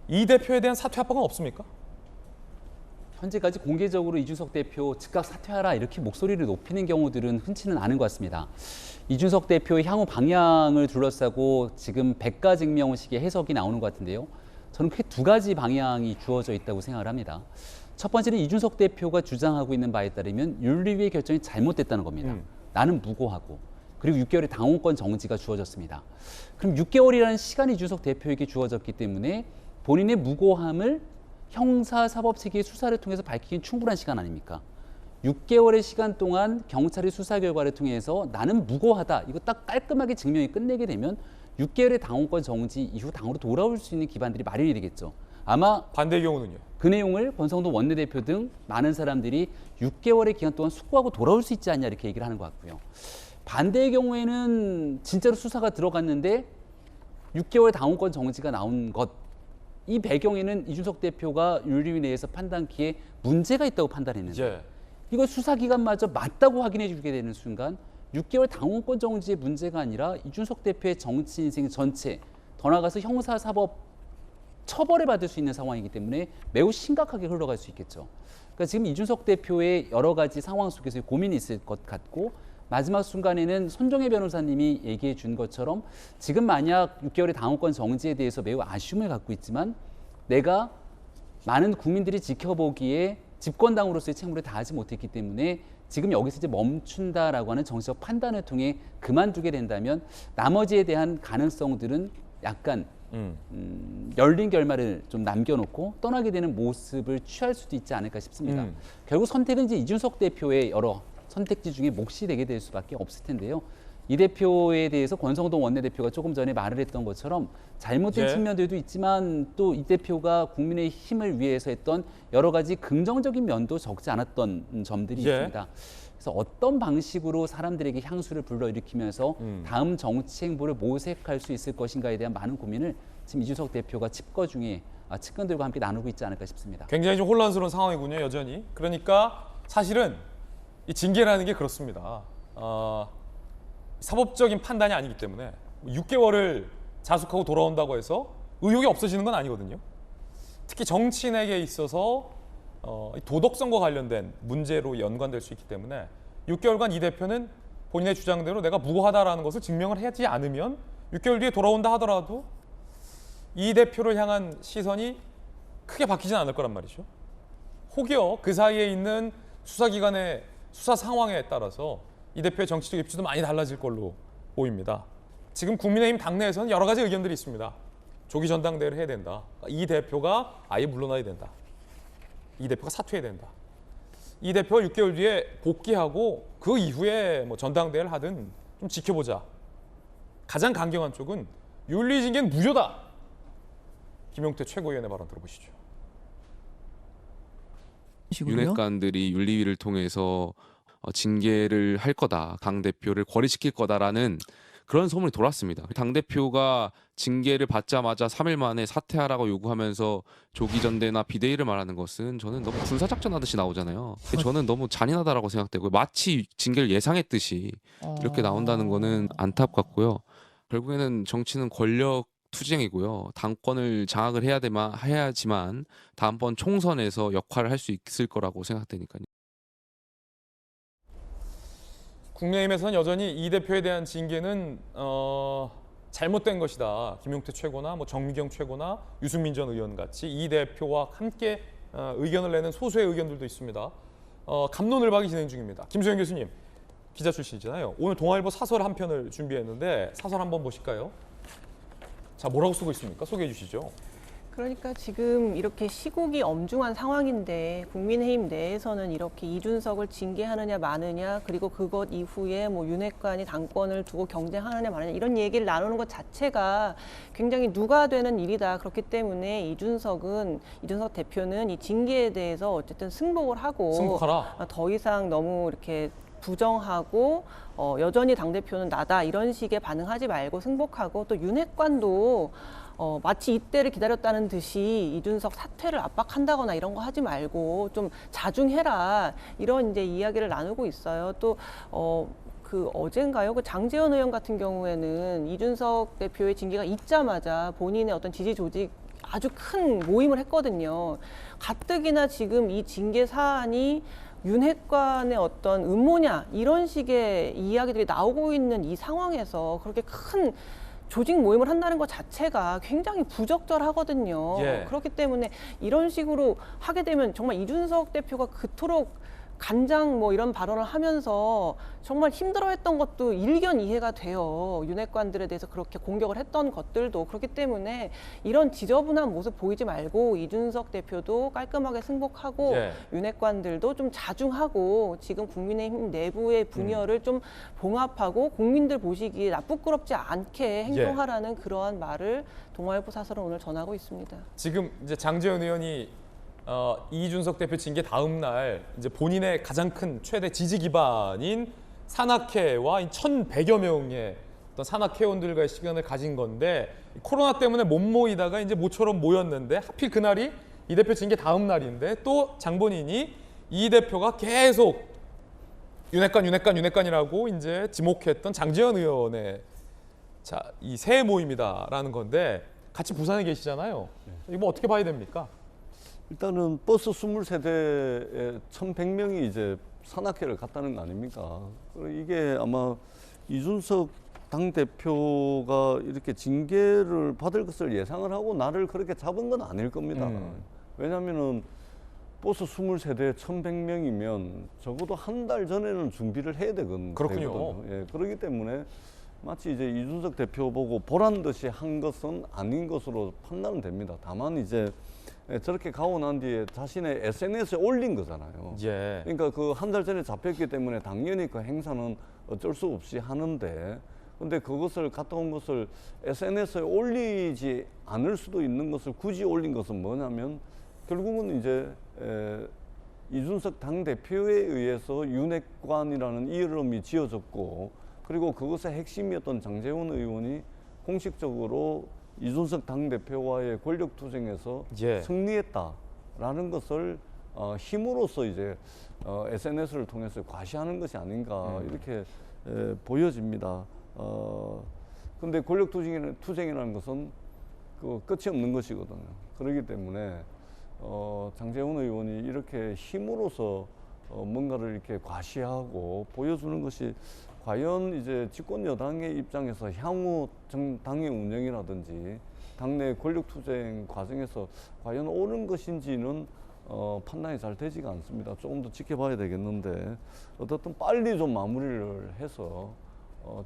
이 대표에 대한 사퇴 압박은 없습니까? 현재까지 공개적으로 이준석 대표 즉각 사퇴하라 이렇게 목소리를 높이는 경우들은 흔치는 않은 것 같습니다. 이준석 대표의 향후 방향을 둘러싸고 지금 백가증명식의 해석이 나오는 것 같은데요. 저는 크게 두 가지 방향이 주어져 있다고 생각을 합니다. 첫 번째는 이준석 대표가 주장하고 있는 바에 따르면 윤리위의 결정이 잘못됐다는 겁니다. 나는 무고하고 그리고 6개월의 당원권 정지가 주어졌습니다. 그럼 6개월이라는 시간이 이준석 대표에게 주어졌기 때문에 본인의 무고함을 형사사법체계의 수사를 통해서 밝히긴 충분한 시간 아닙니까? 6개월의 시간 동안 경찰의 수사 결과를 통해서 나는 무고하다. 이거 딱 깔끔하게 증명이 끝내게 되면 6개월의 당원권 정지 이후 당으로 돌아올 수 있는 기반들이 마련이 되겠죠. 아마 반대의 경우는요? 그 내용을 권성동 원내대표 등 많은 사람들이 6개월의 기간 동안 숙고하고 돌아올 수 있지 않냐 이렇게 얘기를 하는 것 같고요. 반대의 경우에는 진짜로 수사가 들어갔는데 6개월 당원권 정지가 나온 것, 이 배경에는 이준석 대표가 윤리위 내에서 판단기에 문제가 있다고 판단했는데 이거 수사기관마저 맞다고 확인해 주게 되는 순간 6개월 당원권 정지의 문제가 아니라 이준석 대표의 정치 인생 전체, 더 나아가서 형사사법 처벌을 받을 수 있는 상황이기 때문에 매우 심각하게 흘러갈 수 있겠죠. 그러니까 지금 이준석 대표의 여러 가지 상황 속에서 고민이 있을 것 같고 마지막 순간에는 손정혜 변호사님이 얘기해 준 것처럼 지금 만약 6개월의 당원권 정지에 대해서 매우 아쉬움을 갖고 있지만 내가 많은 국민들이 지켜보기에 집권당으로서의 책무를 다하지 못했기 때문에 지금 여기서 이제 멈춘다라고 하는 정치적 판단을 통해 그만두게 된다면 나머지에 대한 가능성들은 약간 열린 결말을 좀 남겨놓고 떠나게 되는 모습을 취할 수도 있지 않을까 싶습니다. 결국 선택은 이제 이준석 대표의 여러 선택지 중에 몫이 되게 될 수밖에 없을 텐데요. 이 대표에 대해서 권성동 원내대표가 조금 전에 말을 했던 것처럼 잘못된 측면들도 있지만 또 이 대표가 국민의 힘을 위해서 했던 여러 가지 긍정적인 면도 적지 않았던 점들이 있습니다. 그래서 어떤 방식으로 사람들에게 향수를 불러일으키면서 다음 정치 행보를 모색할 수 있을 것인가에 대한 많은 고민을 지금 이준석 대표가 칩거 중에 측근들과 함께 나누고 있지 않을까 싶습니다. 굉장히 좀 혼란스러운 상황이군요, 여전히. 그러니까 사실은 이 징계라는 게 그렇습니다. 사법적인 판단이 아니기 때문에 6개월을 자숙하고 돌아온다고 해서 의혹이 없어지는 건 아니거든요. 특히 정치인에게 있어서 도덕성과 관련된 문제로 연관될 수 있기 때문에 6개월간 이 대표는 본인의 주장대로 내가 무고하다라는 것을 증명을 하지 않으면 6개월 뒤에 돌아온다 하더라도 이 대표를 향한 시선이 크게 바뀌진 않을 거란 말이죠. 혹여 그 사이에 있는 수사기관의 수사 상황에 따라서 이 대표의 정치적 입지도 많이 달라질 걸로 보입니다. 지금 국민의힘 당내에서는 여러 가지 의견들이 있습니다. 조기 전당대회를 해야 된다. 이 대표가 아예 물러나야 된다. 이 대표가 사퇴해야 된다. 이 대표가 6개월 뒤에 복귀하고 그 이후에 뭐 전당대회를 하든 좀 지켜보자. 가장 강경한 쪽은 윤리징계는 무효다. 김용태 최고위원의 발언 들어보시죠. 윤핵관들이 윤리위를 통해서 징계를 할 거다. 당대표를 거리시킬 거다라는 그런 소문이 돌았습니다. 당대표가 징계를 받자마자 3일 만에 사퇴하라고 요구하면서 조기전대나 비대위를 말하는 것은 저는 너무 군사작전 하듯이 나오잖아요. 저는 너무 잔인하다라고 생각되고 마치 징계를 예상했듯이 이렇게 나온다는 거는 안타깝고요. 결국에는 정치는 권력 투쟁이고요. 당권을 장악을 해야지만 다음번 총선에서 역할을 할 수 있을 거라고 생각되니까요. 국민의힘에서는 여전히 이 대표에 대한 징계는 잘못된 것이다. 김용태 최고나 뭐 정미경 최고나 유승민 전 의원 같이 이 대표와 함께 의견을 내는 소수의 의견들도 있습니다. 갑론을박이 진행 중입니다. 김소영 교수님, 기자 출신이잖아요. 오늘 동아일보 사설 한 편을 준비했는데 사설 한번 보실까요? 자, 뭐라고 쓰고 있습니까? 소개해 주시죠. 그러니까 지금 이렇게 시국이 엄중한 상황인데 국민의힘 내에서는 이렇게 이준석을 징계하느냐 마느냐, 그리고 그것 이후에 뭐 윤핵관이 당권을 두고 경쟁하느냐 마느냐 이런 얘기를 나누는 것 자체가 굉장히 누가 되는 일이다. 그렇기 때문에 이준석 대표는 이 징계에 대해서 어쨌든 승복을 하고 승복하라. 더 이상 너무 이렇게 부정하고 여전히 당대표는 나다 이런 식의 반응하지 말고 승복하고 또 윤핵관도 마치 이때를 기다렸다는 듯이 이준석 사퇴를 압박한다거나 이런 거 하지 말고 좀 자중해라 이런 이제 이야기를 나누고 있어요. 또 어젠가요? 그 장제원 의원 같은 경우에는 이준석 대표의 징계가 있자마자 본인의 어떤 지지 조직 아주 큰 모임을 했거든요. 가뜩이나 지금 이 징계 사안이 윤핵관의 어떤 음모냐 이런 식의 이야기들이 나오고 있는 이 상황에서 그렇게 큰 조직 모임을 한다는 것 자체가 굉장히 부적절하거든요. 예. 그렇기 때문에 이런 식으로 하게 되면 정말 이준석 대표가 그토록 간장 뭐 이런 발언을 하면서 정말 힘들어했던 것도 일견 이해가 돼요. 윤핵관들에 대해서 그렇게 공격을 했던 것들도. 그렇기 때문에 이런 지저분한 모습 보이지 말고 이준석 대표도 깔끔하게 승복하고 예. 윤핵관들도 좀 자중하고 지금 국민의힘 내부의 분열을 좀 봉합하고 국민들 보시기에 나쁘끄럽지 않게 행동하라는 그러한 말을 동아일보 사설은 오늘 전하고 있습니다. 지금 이제 장제원 의원이 이준석 대표 징계 다음 날 이제 본인의 가장 큰 최대 지지 기반인 산악회와 1,100여 명의 어떤 산악회원들과의 시간을 가진 건데 코로나 때문에 못 모이다가 이제 모처럼 모였는데 하필 그날이 이 대표 징계 다음 날인데 또 장본인이 이 대표가 계속 윤핵관이라고 이제 지목했던 장제원 의원의 이 새 모임이다라는 건데 같이 부산에 계시잖아요. 이거 뭐 어떻게 봐야 됩니까? 일단은 버스 23대에 1,100명이 이제 산악회를 갔다는 거 아닙니까? 이게 아마 이준석 당대표가 이렇게 징계를 받을 것을 예상을 하고 날을 그렇게 잡은 건 아닐 겁니다. 왜냐하면은 버스 23대에 1,100명이면 적어도 한 달 전에는 준비를 해야 되거든요. 그렇군요. 예, 그렇기 때문에 마치 이제 이준석 대표 보고 보란 듯이 한 것은 아닌 것으로 판단은 됩니다. 다만 이제 저렇게 가고 난 뒤에 자신의 SNS에 올린 거잖아요. 예. 그러니까 그 한 달 전에 잡혔기 때문에 당연히 그 행사는 어쩔 수 없이 하는데, 근데 그것을 갔다 온 것을 SNS에 올리지 않을 수도 있는 것을 굳이 올린 것은 뭐냐면 결국은 이제 이준석 당대표에 의해서 윤핵관이라는 이름이 지어졌고, 그리고 그것의 핵심이었던 장제원 의원이 공식적으로 이준석 당대표와의 권력투쟁에서 승리했다라는 것을 힘으로써 이제 SNS를 통해서 과시하는 것이 아닌가 이렇게 보여집니다. 근데 권력투쟁이라는 것은 그 끝이 없는 것이거든요. 그렇기 때문에 장제원 의원이 이렇게 힘으로써 뭔가를 이렇게 과시하고 보여주는 것이 과연 이제 집권 여당의 입장에서 향후 당의 운영이라든지 당내 권력투쟁 과정에서 과연 옳은 것인지는 판단이 잘 되지가 않습니다. 조금 더 지켜봐야 되겠는데 어떻든 빨리 좀 마무리를 해서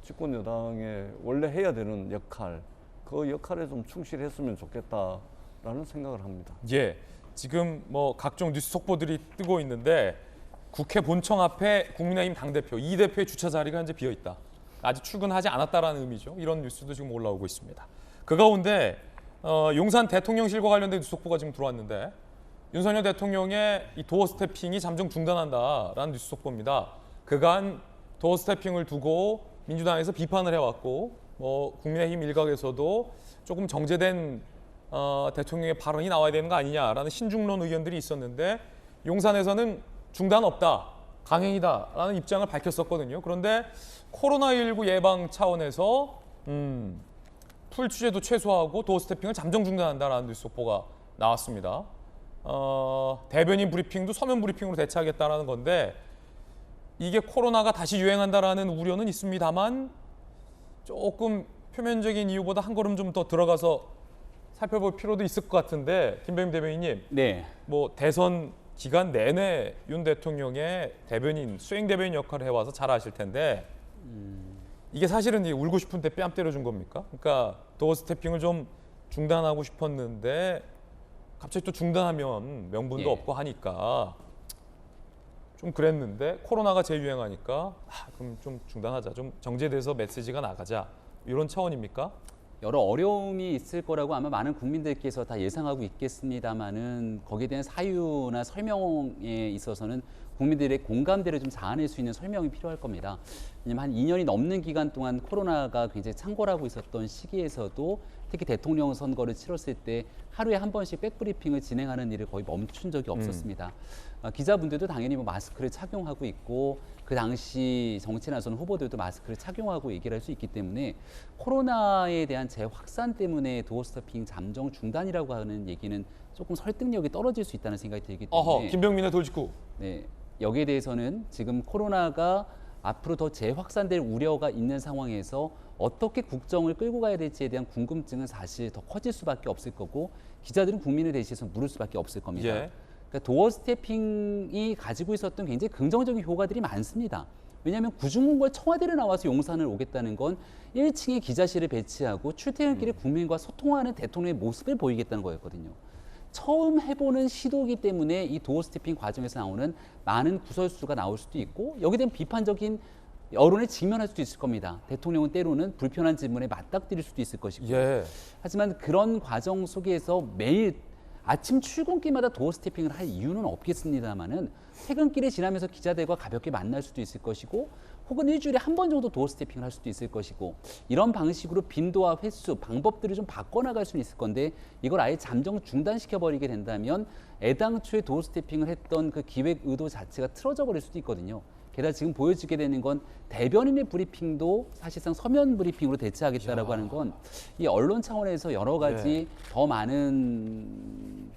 집권 여당의 원래 해야 되는 역할, 그 역할에 좀 충실했으면 좋겠다라는 생각을 합니다. 예, 지금 뭐 각종 뉴스 속보들이 뜨고 있는데 국회 본청 앞에 국민의힘 당대표 이 대표의 주차 자리가 이제 비어 있다. 아직 출근하지 않았다라는 의미죠. 이런 뉴스도 지금 올라오고 있습니다. 그 가운데 용산 대통령실과 관련된 뉴스 속보가 지금 들어왔는데 윤석열 대통령의 이 도어 스태핑이 잠정 중단한다라는 뉴스 속보입니다. 그간 도어 스태핑을 두고 민주당에서 비판을 해왔고 국민의힘 일각에서도 조금 정제된 대통령의 발언이 나와야 되는 거 아니냐라는 신중론 의견들이 있었는데 용산에서는 중단 없다, 강행이다라는 입장을 밝혔었거든요. 그런데 코로나19 예방 차원에서 풀 취재도 최소화하고 도어 스태핑을 잠정 중단한다라는 뉴스 속보가 나왔습니다. 대변인 브리핑도 서면 브리핑으로 대체하겠다라는 건데 이게 코로나가 다시 유행한다라는 우려는 있습니다만 조금 표면적인 이유보다 한 걸음 좀 더 들어가서 살펴볼 필요도 있을 것 같은데 김병임 대변인님, 네. 뭐 대선 기간 내내 윤 대통령의 대변인, 수행 대변인 역할을 해와서 잘 아실 텐데 이게 사실은 울고 싶은데 뺨 때려준 겁니까? 그러니까 도어 스태핑을 좀 중단하고 싶었는데 갑자기 또 중단하면 명분도 없고 하니까 좀 그랬는데 코로나가 재유행하니까 그럼 좀 중단하자, 좀 정제돼서 메시지가 나가자 이런 차원입니까? 여러 어려움이 있을 거라고 아마 많은 국민들께서 다 예상하고 있겠습니다만은 거기에 대한 사유나 설명에 있어서는 국민들의 공감대를 좀 자아낼 수 있는 설명이 필요할 겁니다. 왜냐하면 한 2년이 넘는 기간 동안 코로나가 굉장히 창궐하고 있었던 시기에서도 특히 대통령 선거를 치렀을 때 하루에 한 번씩 백브리핑을 진행하는 일을 거의 멈춘 적이 없었습니다. 기자분들도 당연히 뭐 마스크를 착용하고 있고 그 당시 정치에 나선 후보들도 마스크를 착용하고 얘기를 할 수 있기 때문에 코로나에 대한 재확산 때문에 도어 스토핑 잠정 중단이라고 하는 얘기는 조금 설득력이 떨어질 수 있다는 생각이 들기 때문에 김병민의 돌직구. 네, 여기에 대해서는 지금 코로나가 앞으로 더 재확산될 우려가 있는 상황에서 어떻게 국정을 끌고 가야 될지에 대한 궁금증은 사실 더 커질 수밖에 없을 거고 기자들은 국민을 대신해서 물을 수밖에 없을 겁니다. 예. 그러니까 도어 스태핑이 가지고 있었던 굉장히 긍정적인 효과들이 많습니다. 왜냐하면 구중문고 청와대를 나와서 용산을 오겠다는 건 1층에 기자실을 배치하고 출퇴근길에 국민과 소통하는 대통령의 모습을 보이겠다는 거였거든요. 처음 해보는 시도이기 때문에 이 도어 스태핑 과정에서 나오는 많은 구설수가 나올 수도 있고 여기에 대한 비판적인 여론에 직면할 수도 있을 겁니다. 대통령은 때로는 불편한 질문에 맞닥뜨릴 수도 있을 것이고 하지만 그런 과정 속에서 매일 아침 출근길마다 도어 스태핑을 할 이유는 없겠습니다만은 퇴근길에 지나면서 기자들과 가볍게 만날 수도 있을 것이고 혹은 일주일에 한 번 정도 도어 스태핑을 할 수도 있을 것이고 이런 방식으로 빈도와 횟수, 방법들을 좀 바꿔나갈 수는 있을 건데 이걸 아예 잠정 중단시켜버리게 된다면 애당초에 도어 스태핑을 했던 그 기획 의도 자체가 틀어져 버릴 수도 있거든요. 게다가 지금 보여지게 되는 건 대변인의 브리핑도 사실상 서면 브리핑으로 대체하겠다라고 하는 건 이 언론 차원에서 여러 가지 더 많은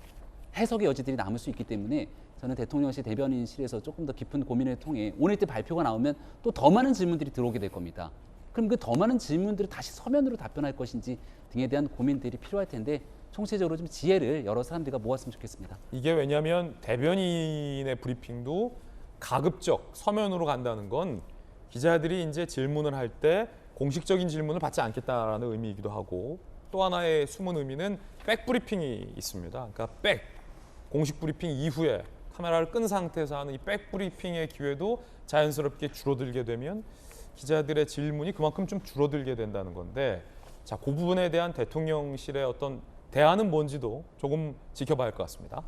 해석의 여지들이 남을 수 있기 때문에 저는 대통령실 대변인실에서 조금 더 깊은 고민을 통해 오늘 때 발표가 나오면 또 더 많은 질문들이 들어오게 될 겁니다. 그럼 그 더 많은 질문들을 다시 서면으로 답변할 것인지 등에 대한 고민들이 필요할 텐데 총체적으로 좀 지혜를 여러 사람들과 모았으면 좋겠습니다. 이게 왜냐하면 대변인의 브리핑도 가급적 서면으로 간다는 건 기자들이 이제 질문을 할 때 공식적인 질문을 받지 않겠다라는 의미이기도 하고 또 하나의 숨은 의미는 백 브리핑이 있습니다. 그러니까 백 공식 브리핑 이후에 카메라를 끈 상태에서 하는 이 백 브리핑의 기회도 자연스럽게 줄어들게 되면 기자들의 질문이 그만큼 좀 줄어들게 된다는 건데 자, 그 부분에 대한 대통령실의 어떤 대안은 뭔지도 조금 지켜봐야 할 것 같습니다.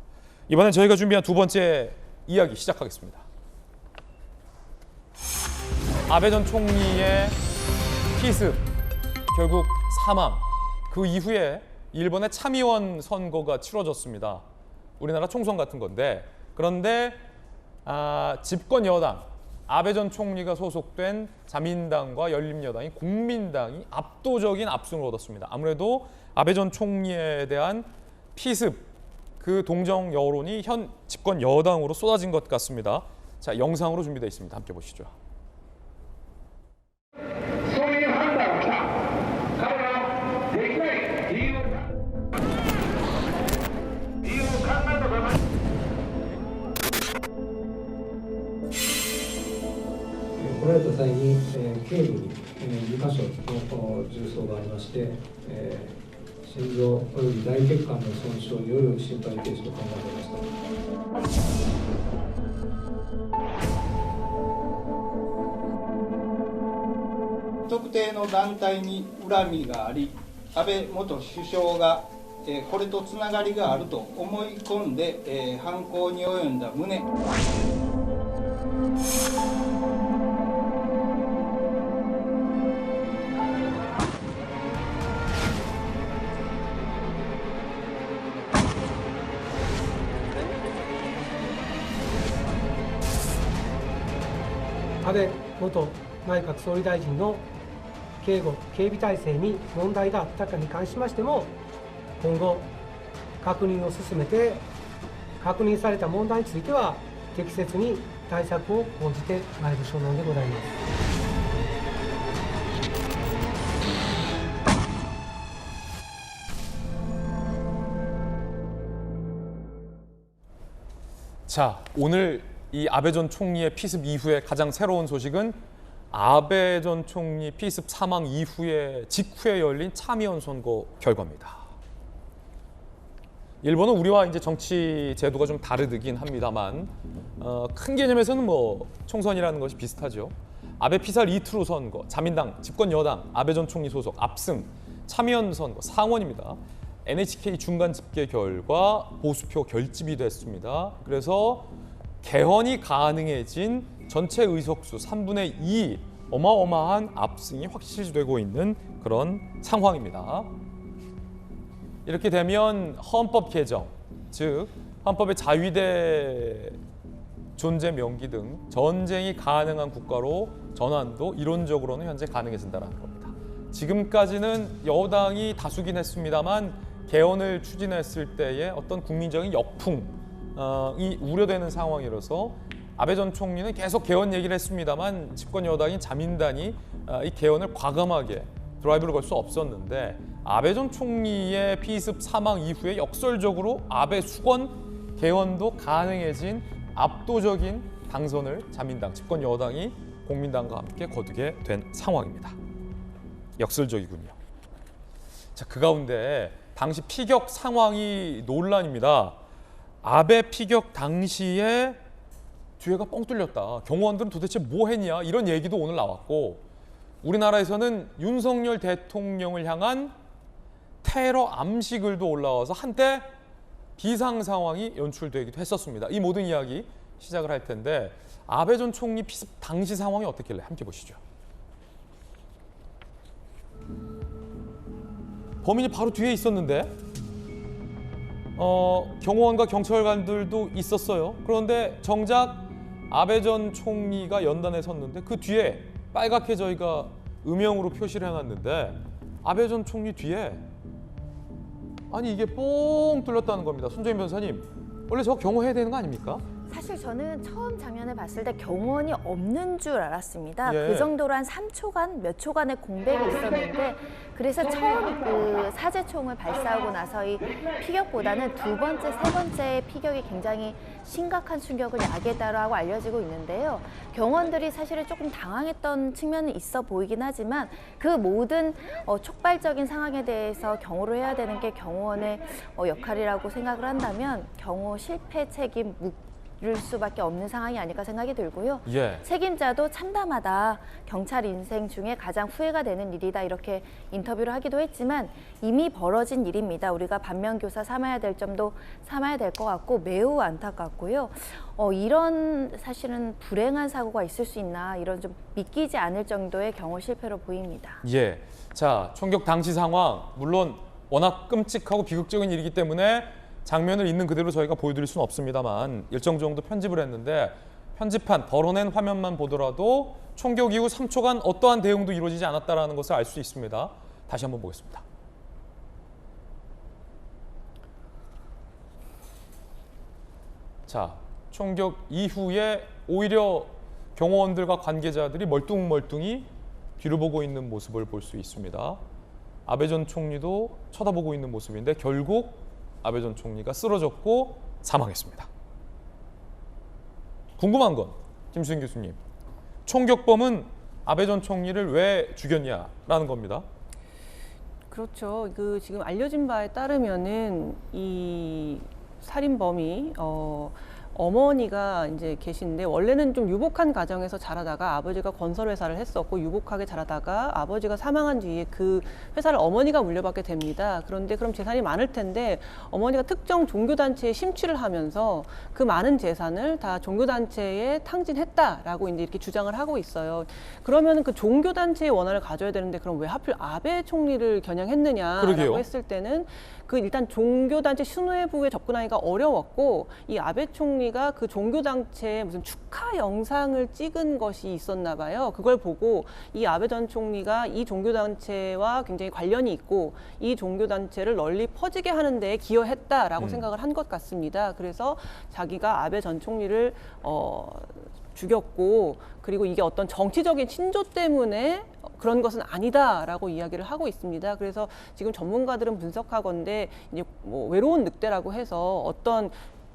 이번엔 저희가 준비한 두 번째 이야기 시작하겠습니다. 아베 전 총리의 피습, 결국 사망, 그 이후에 일본의 참의원 선거가 치러졌습니다. 우리나라 총선 같은 건데 그런데 집권 여당, 아베 전 총리가 소속된 자민당과 열린여당이 국민당이 압도적인 압승을 얻었습니다. 아무래도 아베 전 총리에 대한 피습, 그 동정 여론이 현 집권 여당으로 쏟아진 것 같습니다. 자, 영상으로 준비되어 있습니다. 함께 보시죠.来られた際に、頸部に、2箇所の銃創がありまして、心臓および大血管の損傷による心肺停止と考えられました。特定の団体に恨みがあり、安倍元首相が、これとつながりがあると思い込んで、犯行に及んだ旨。安倍元内閣総理大臣の警護・警備体制に問題があったかに関しましても、今後、確認を進めて、確認された問題については、適切に対策を講じてまいる所存でございます。자, 오늘 이 아베 전 총리의 피습 이후에 가장 새로운 소식은 아베 전 총리 피습 사망 이후에 직후에 열린 참의원 선거 결과입니다. 일본은 우리와 이제 정치 제도가 좀 다르긴 합니다만 큰 개념에서는 뭐 총선이라는 것이 비슷하죠. 아베 피살 이틀 후 선거, 자민당 집권 여당 아베 전 총리 소속 압승, 참의원 선거 상원입니다. NHK 중간 집계 결과 보수표 결집이 됐습니다. 그래서 개헌이 가능해진 전체 의석수 3분의 2 어마어마한 압승이 확실시되고 있는 그런 상황입니다. 이렇게 되면 헌법 개정, 즉 헌법의 자위대 존재 명기 등 전쟁이 가능한 국가로 전환도 이론적으로는 현재 가능해진다는 겁니다. 지금까지는 여당이 다수긴 했습니다만 개헌을 추진했을 때의 어떤 국민적인 역풍이 우려되는 상황이라서 아베 전 총리는 계속 개헌 얘기를 했습니다만 집권 여당인 자민당이 이 개헌을 과감하게 드라이브를 걸 수 없었는데 아베 전 총리의 피습 사망 이후에 역설적으로 아베 수건 개헌도 가능해진 압도적인 당선을 자민당, 집권 여당이 공민당과 함께 거두게 된 상황입니다. 역설적이군요. 자, 그 가운데 당시 피격 상황이 논란입니다. 아베 피격 당시에 뒤에가 뻥 뚫렸다. 경호원들은 도대체 뭐 했냐 이런 얘기도 오늘 나왔고 우리나라에서는 윤석열 대통령을 향한 테러 암시글도 올라와서 한때 비상 상황이 연출되기도 했었습니다. 이 모든 이야기 시작을 할 텐데 아베 전 총리 피습 당시 상황이 어떻길래 함께 보시죠. 범인이 바로 뒤에 있었는데 경호원과 경찰관들도 있었어요. 그런데 정작 아베 전 총리가 연단에 섰는데 그 뒤에 빨갛게 저희가 음영으로 표시를 해놨는데 아베 전 총리 뒤에 아니 이게 뽕 뚫렸다는 겁니다. 손정인 변호사님, 원래 저거 경호해야 되는 거 아닙니까? 사실 저는 처음 장면을 봤을 때 경호원이 없는 줄 알았습니다. 예. 그 정도로 한 3초간, 몇 초간의 공백이 있었는데 그래서 처음 그 사제총을 발사하고 나서 이 피격보다는 두 번째, 세 번째 피격이 굉장히 심각한 충격을 야기했다고 알려지고 있는데요. 경호원들이 사실은 조금 당황했던 측면은 있어 보이긴 하지만 그 모든 촉발적인 상황에 대해서 경호를 해야 되는 게 경호원의 역할이라고 생각을 한다면 경호 실패 책임 를 수밖에 없는 상황이 아닐까 생각이 들고요. 예. 책임자도 참담하다. 경찰 인생 중에 가장 후회가 되는 일이다. 이렇게 인터뷰를 하기도 했지만 이미 벌어진 일입니다. 우리가 반면교사 삼아야 될 점도 삼아야 될 것 같고 매우 안타깝고요. 이런 사실은 불행한 사고가 있을 수 있나 이런 좀 믿기지 않을 정도의 경호 실패로 보입니다. 예. 자, 총격 당시 상황 물론 워낙 끔찍하고 비극적인 일이기 때문에 장면을 있는 그대로 저희가 보여드릴 수는 없습니다만 일정 정도 편집을 했는데 편집한 벌어낸 화면만 보더라도 총격 이후 3초간 어떠한 대응도 이루어지지 않았다는 것을 알 수 있습니다. 다시 한번 보겠습니다. 자, 총격 이후에 오히려 경호원들과 관계자들이 멀뚱멀뚱히 뒤를 보고 있는 모습을 볼 수 있습니다. 아베 전 총리도 쳐다보고 있는 모습인데 결국 아베 전 총리가 쓰러졌고 사망했습니다. 궁금한 건 김수인 교수님, 총격범은 아베 전 총리를 왜 죽였냐라는 겁니다. 그렇죠. 그 지금 알려진 바에 따르면은 이 살인범이 어머니가 이제 계신데 원래는 좀 유복한 가정에서 자라다가 아버지가 건설회사를 했었고 유복하게 자라다가 아버지가 사망한 뒤에 그 회사를 어머니가 물려받게 됩니다. 그런데 그럼 재산이 많을 텐데 어머니가 특정 종교단체에 심취를 하면서 그 많은 재산을 다 종교단체에 탕진했다라고 이제 이렇게 주장을 하고 있어요. 그러면 그 종교단체의 원한을 가져야 되는데 그럼 왜 하필 아베 총리를 겨냥했느냐라고 그러게요. 했을 때는 그 일단 종교단체 수뇌부에 접근하기가 어려웠고 이 아베 총리가 그 종교단체에 무슨 축하 영상을 찍은 것이 있었나 봐요. 그걸 보고 이 아베 전 총리가 이 종교단체와 굉장히 관련이 있고 이 종교단체를 널리 퍼지게 하는 데 기여했다라고 생각을 한 것 같습니다. 그래서 자기가 아베 전 총리를 죽였고 그리고 이게 어떤 정치적인 친조 때문에 그런 것은 아니다라고 이야기를 하고 있습니다. 그래서 지금 전문가들은 분석하건대 이제 뭐 외로운 늑대라고 해서 어떤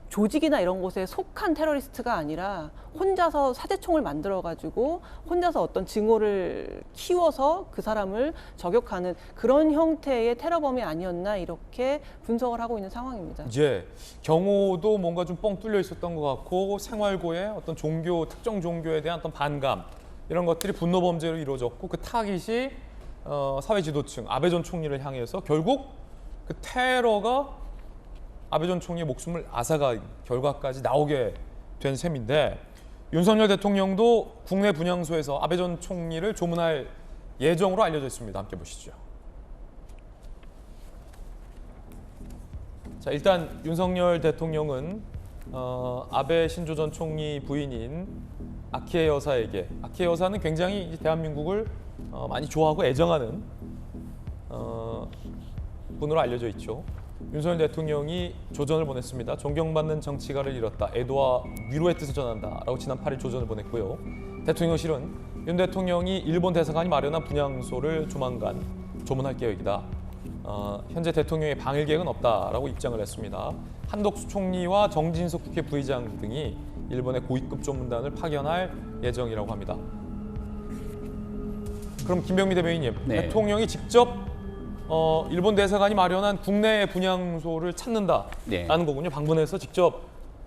조직이나 이런 곳에 속한 테러리스트가 아니라 혼자서 사제총을 만들어가지고 혼자서 어떤 증오를 키워서 그 사람을 저격하는 그런 형태의 테러범이 아니었나 이렇게 분석을 하고 있는 상황입니다. 예, 경호도 뭔가 좀 뻥 뚫려 있었던 것 같고 생활고의 어떤 종교, 특정 종교에 대한 어떤 반감 이런 것들이 분노 범죄로 이루어졌고 그 타깃이 사회 지도층, 아베 전 총리를 향해서 결국 그 테러가 아베 전 총리의 목숨을 앗아간 결과까지 나오게 된 셈인데 윤석열 대통령도 국내 분향소에서 아베 전 총리를 조문할 예정으로 알려져 있습니다. 함께 보시죠. 자, 일단 윤석열 대통령은 아베 신조 전 총리 부인인 아키에 여사에게, 아키에 여사는 굉장히 이제 대한민국을 많이 좋아하고 애정하는 분으로 알려져 있죠. 윤석열 대통령이 조전을 보냈습니다. 존경받는 정치가를 잃었다. 애도와 위로의 뜻을 전한다라고 지난 8일 조전을 보냈고요. 대통령실은 윤 대통령이 일본 대사관이 마련한 분향소를 조만간 조문할 계획이다. 현재 대통령의 방일 계획은 없다라고 입장을 했습니다. 한덕수 총리와 정진석 국회 부의장 등이 일본의 고위급 조문단을 파견할 예정이라고 합니다. 그럼 김병미 대변인님, 네. 대통령이 직접 일본 대사관이 마련한 국내 분향소를 찾는다라는 네. 거군요. 방문해서 직접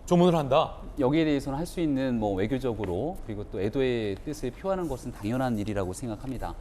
조문을 한다. 여기에 대해서는 할 수 있는 뭐 외교적으로 그리고 또 애도의 뜻을 표하는 것은 당연한 일이라고 생각합니다.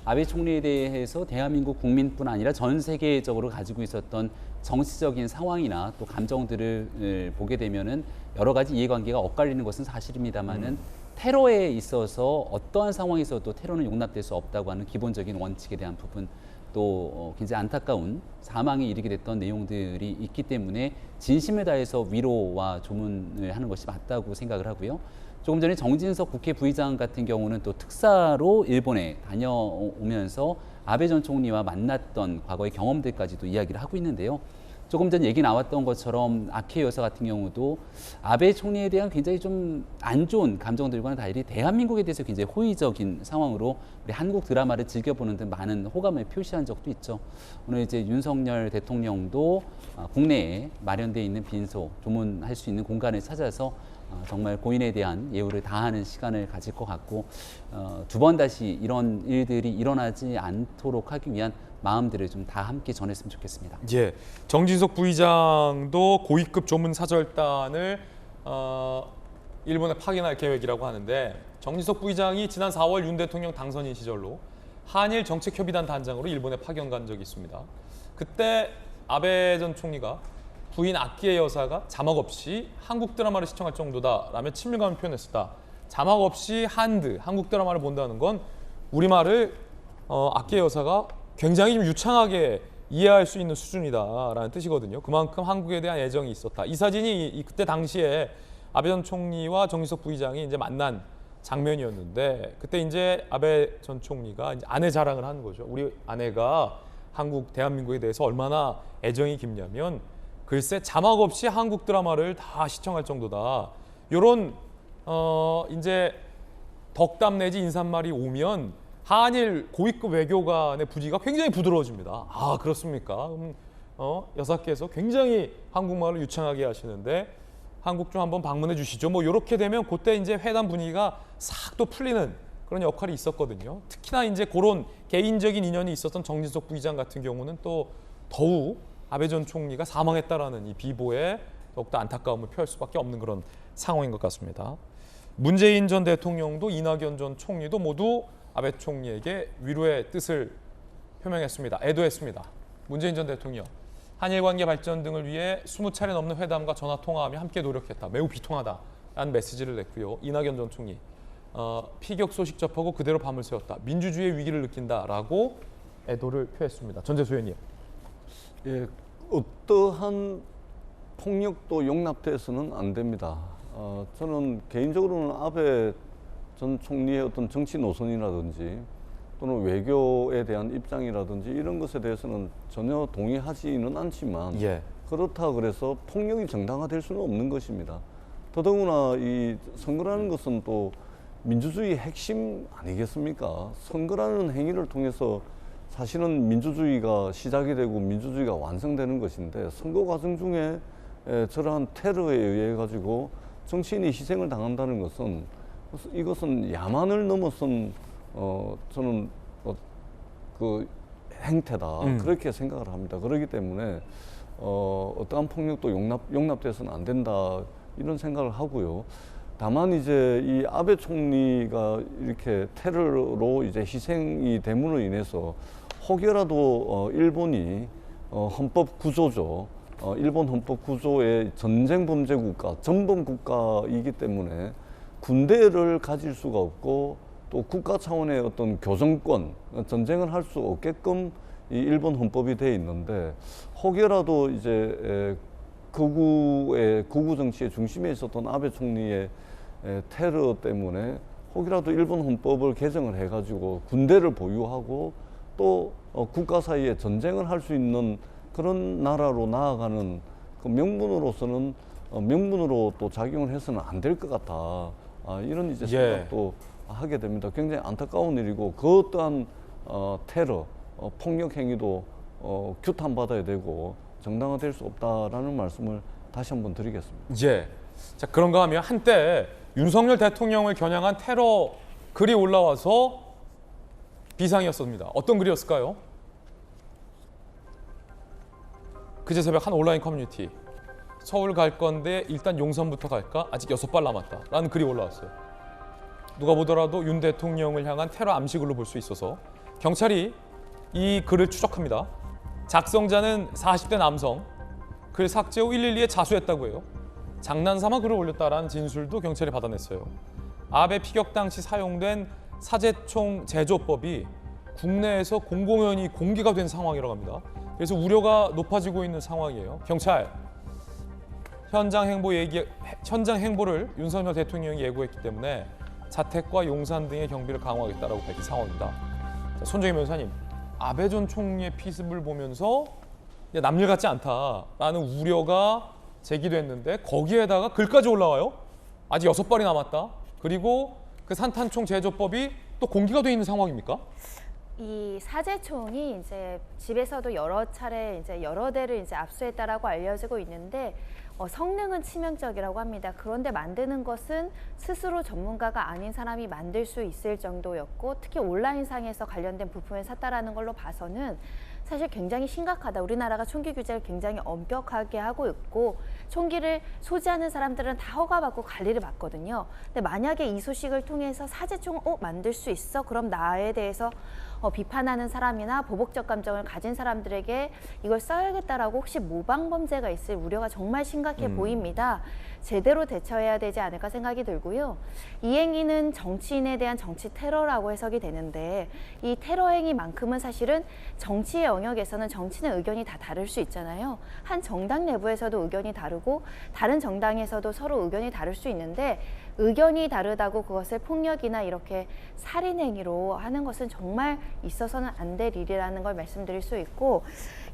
아베 총리에 대해서 대한민국 국민뿐 아니라 전 세계적으로 가지고 있었던 정치적인 상황이나 또 감정들을 보게 되면은 여러 가지 이해관계가 엇갈리는 것은 사실입니다만은 테러에 있어서 어떠한 상황에서도 테러는 용납될 수 없다고 하는 기본적인 원칙에 대한 부분, 또 굉장히 안타까운 사망에 이르게 됐던 내용들이 있기 때문에 진심을 다해서 위로와 조문을 하는 것이 맞다고 생각을 하고요. 조금 전에 정진석 국회 부의장 같은 경우는 또 특사로 일본에 다녀오면서 아베 전 총리와 만났던 과거의 경험들까지도 이야기를 하고 있는데요. 조금 전 얘기 나왔던 것처럼 아키에 여사 같은 경우도 아베 총리에 대한 굉장히 좀 안 좋은 감정들과는 달리 대한민국에 대해서 굉장히 호의적인 상황으로 우리 한국 드라마를 즐겨보는 등 많은 호감을 표시한 적도 있죠. 오늘 이제 윤석열 대통령도 국내에 마련되어 있는 빈소, 조문할 수 있는 공간을 찾아서 정말 고인에 대한 예우를 다하는 시간을 가질 것 같고 두 번 다시 이런 일들이 일어나지 않도록 하기 위한 마음들을 좀 다 함께 전했으면 좋겠습니다. 예, 정진석 부의장도 고위급 조문 사절단을 일본에 파견할 계획이라고 하는데, 정진석 부의장이 지난 4월 윤 대통령 당선인 시절로 한일 정책협의단 단장으로 일본에 파견 간 적이 있습니다. 그때 아베 전 총리가 부인 아키에 여사가 자막 없이 한국 드라마를 시청할 정도다라며 친밀감을 표현했었다. 자막 없이 한국 드라마를 본다는 건 우리말을 아키에 여사가 굉장히 좀 유창하게 이해할 수 있는 수준이다라는 뜻이거든요. 그만큼 한국에 대한 애정이 있었다. 이 사진이 그때 당시에 아베 전 총리와 정진석 부의장이 이제 만난 장면이었는데, 그때 이제 아베 전 총리가 이제 아내 자랑을 하는 거죠. 우리 아내가 대한민국에 대해서 얼마나 애정이 깊냐면 글쎄 자막 없이 한국 드라마를 다 시청할 정도다. 이런 이제 덕담 내지 인사말이 오면 한일 고위급 외교 간의 부지가 굉장히 부드러워집니다. 아, 그렇습니까? 여사께서 굉장히 한국말을 유창하게 하시는데 한국 좀 한번 방문해 주시죠. 뭐 이렇게 되면 그때 이제 회담 분위기가 싹 또 풀리는 그런 역할이 있었거든요. 특히나 이제 그런 개인적인 인연이 있었던 정진석 부의장 같은 경우는 또 더욱 아베 전 총리가 사망했다라는 이 비보에 더욱더 안타까움을 표할 수밖에 없는 그런 상황인 것 같습니다. 문재인 전 대통령도 이낙연 전 총리도 모두 아베 총리에게 위로의 뜻을 표명했습니다. 애도했습니다. 문재인 전 대통령, 한일 관계 발전 등을 위해 20차례 넘는 회담과 전화 통화하며 함께 노력했다. 매우 비통하다라는 메시지를 냈고요. 이낙연 전 총리, 피격 소식 접하고 그대로 밤을 새웠다. 민주주의의 위기를 느낀다라고 애도를 표했습니다. 전재수 의원님. 예, 어떠한 폭력도 용납돼서는 안 됩니다. 저는 개인적으로는 아베 전 총리의 어떤 정치 노선이라든지 또는 외교에 대한 입장이라든지 이런 것에 대해서는 전혀 동의하지는 않지만 그렇다 그래서 폭력이 정당화될 수는 없는 것입니다. 더더구나 이 선거라는 것은 또 민주주의의 핵심 아니겠습니까? 선거라는 행위를 통해서 사실은 민주주의가 시작이 되고 민주주의가 완성되는 것인데, 선거 과정 중에 저러한 테러에 의해 가지고 정치인이 희생을 당한다는 것은 이것은 야만을 넘어선 저는 그 행태다 그렇게 생각을 합니다. 그렇기 때문에 어떠한 폭력도 용납돼서는 안 된다 이런 생각을 하고요. 다만 이제 이 아베 총리가 이렇게 테러로 이제 희생이 됨으로 인해서 혹여라도 일본이 헌법 구조죠. 일본 헌법 구조의 전쟁 범죄 국가, 전범 국가이기 때문에 군대를 가질 수가 없고 또 국가 차원의 어떤 교정권, 전쟁을 할 수 없게끔 이 일본 헌법이 돼 있는데 혹여라도 이제 극우 정치의 중심에 있었던 아베 총리의 테러 때문에 혹이라도 일본 헌법을 개정을 해가지고 군대를 보유하고 또 국가 사이에 전쟁을 할 수 있는 그런 나라로 나아가는 그 명분으로서는 명분으로 또 작용을 해서는 안 될 것 같다. 이런 이제 생각도 하게 됩니다. 굉장히 안타까운 일이고 그 어떠한 테러, 폭력 행위도 규탄받아야 되고 정당화될 수 없다라는 말씀을 다시 한번 드리겠습니다. 예. 자, 그런가 하면 한때 윤석열 대통령을 겨냥한 테러 글이 올라와서 비상이었습니다. 어떤 글이었을까요? 그제 새벽 한 온라인 커뮤니티. 서울 갈 건데 일단 용산부터 갈까? 아직 6발 남았다. 라는 글이 올라왔어요. 누가 보더라도 윤 대통령을 향한 테러 암시글로 볼 수 있어서 경찰이 이 글을 추적합니다. 작성자는 40대 남성. 글 삭제 후 112에 자수했다고 해요. 장난삼아 글을 올렸다라는 진술도 경찰이 받아냈어요. 아베 피격 당시 사용된 사제총 제조법이 국내에서 공공연히 공개가 된 상황이라고 합니다. 그래서 우려가 높아지고 있는 상황이에요. 경찰, 현장 행보를 윤석열 대통령이 예고했기 때문에 자택과 용산 등의 경비를 강화하겠다라고 밝힌 상황입니다. 자, 손정희 변호사님, 아베 전 총리의 피습을 보면서 남일 같지 않다라는 우려가 제기됐는데 거기에다가 글까지 올라와요. 아직 6발이 남았다. 그리고 그 산탄총 제조법이 또 공개가 돼 있는 상황입니까? 이 사제총이 이제 집에서도 여러 차례 이제 여러 대를 이제 압수했다라고 알려지고 있는데 성능은 치명적이라고 합니다. 그런데 만드는 것은 스스로 전문가가 아닌 사람이 만들 수 있을 정도였고 특히 온라인상에서 관련된 부품을 샀다라는 걸로 봐서는 사실 굉장히 심각하다. 우리나라가 총기 규제를 굉장히 엄격하게 하고 있고 총기를 소지하는 사람들은 다 허가받고 관리를 받거든요. 근데 만약에 이 소식을 통해서 사제총 만들 수 있어? 그럼 나에 대해서 비판하는 사람이나 보복적 감정을 가진 사람들에게 이걸 써야겠다라고 혹시 모방범죄가 있을 우려가 정말 심각해 보입니다. 제대로 대처해야 되지 않을까 생각이 들고요. 이 행위는 정치인에 대한 정치 테러라고 해석이 되는데 이 테러 행위만큼은 사실은 정치의 영역에서는 정치는 의견이 다 다를 수 있잖아요. 한 정당 내부에서도 의견이 다르고 다른 정당에서도 서로 의견이 다를 수 있는데 의견이 다르다고 그것을 폭력이나 이렇게 살인 행위로 하는 것은 정말 있어서는 안 될 일이라는 걸 말씀드릴 수 있고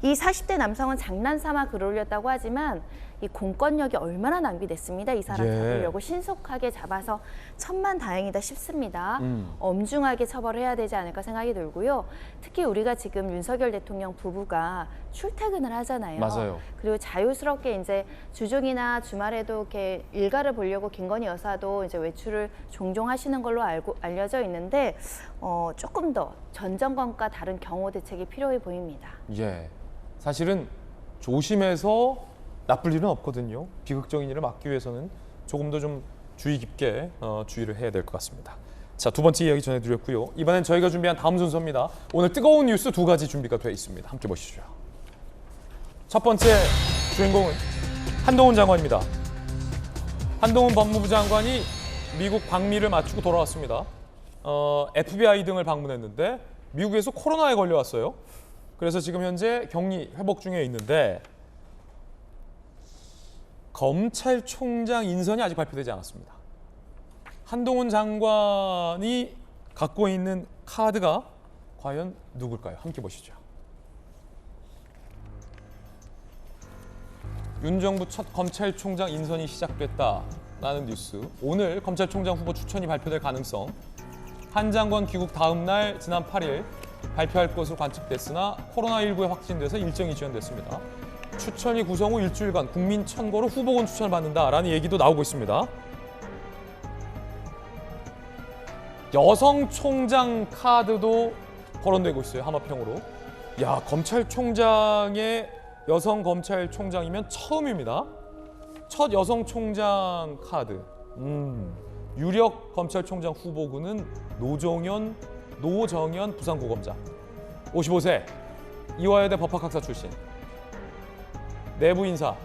이 40대 남성은 장난삼아 글을 올렸다고 하지만 이 공권력이 얼마나 낭비됐습니다. 이 사람 잡으려고 신속하게 잡아서 천만다행이다 싶습니다. 엄중하게 처벌해야 되지 않을까 생각이 들고요. 특히 우리가 지금 윤석열 대통령 부부가 출퇴근을 하잖아요. 맞아요. 그리고 자유스럽게 이제 주중이나 주말에도 이렇게 일가를 보려고 김건희 여사도 이제 외출을 종종 하시는 걸로 알려져 있는데 조금 더 전 정권과 다른 경호 대책이 필요해 보입니다. 예, 사실은 조심해서 나쁠 일은 없거든요. 비극적인 일을 막기 위해서는 조금 더 좀 주의 깊게 주의를 해야 될 것 같습니다. 자, 두 번째 이야기 전해드렸고요. 이번엔 저희가 준비한 다음 순서입니다. 오늘 뜨거운 뉴스 2가지 준비가 되어 있습니다. 함께 보시죠. 첫 번째 주인공은 한동훈 장관입니다. 한동훈 법무부 장관이 미국 방미를 마치고 돌아왔습니다. FBI 등을 방문했는데 미국에서 코로나에 걸려왔어요. 그래서 지금 현재 격리 회복 중에 있는데 검찰총장 인선이 아직 발표되지 않았습니다. 한동훈 장관이 갖고 있는 카드가 과연 누굴까요? 함께 보시죠. 윤 정부 첫 검찰총장 인선이 시작됐다라는 뉴스. 오늘 검찰총장 후보 추천이 발표될 가능성. 한 장관 귀국 다음 날 지난 8일 발표할 것으로 관측됐으나 코로나19에 확진돼서 일정이 지연됐습니다. 추천이 구성 후 일주일간 국민 천거로 후보군 추천을 받는다라는 얘기도 나오고 있습니다. 여성 총장 카드도 거론되고 있어요. 하마평으로. 야, 검찰총장의 여성 검찰총장이면 처음입니다. 첫 여성 총장 카드. 유력 검찰총장 후보군은 노정현 부산고검장. 55세, 이화여대 법학학사 출신. 내부 인사,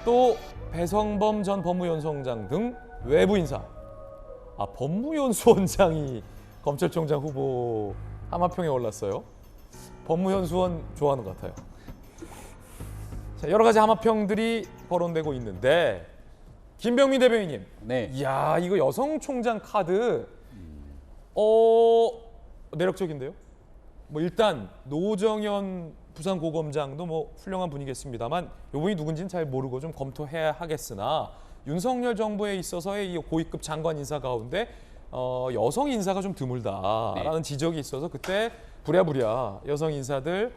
또 배성범 전 법무연수원장 등 외부 인사. 법무연수원장이 검찰총장 후보 하마평에 올랐어요. 법무연수원 좋아하는 것 같아요. 자, 여러 가지 하마평들이 거론되고 있는데 김병민 대변인님, 네. 이야 이거 여성 총장 카드, 내력적인데요. 뭐 일단 노정현 부산고검장도 뭐 훌륭한 분이겠습니다만 이분이 누군지는 잘 모르고 좀 검토해야 하겠으나 윤석열 정부에 있어서의 이 고위급 장관 인사 가운데 여성 인사가 좀 드물다라는 지적이 있어서 그때 부랴부랴 여성 인사들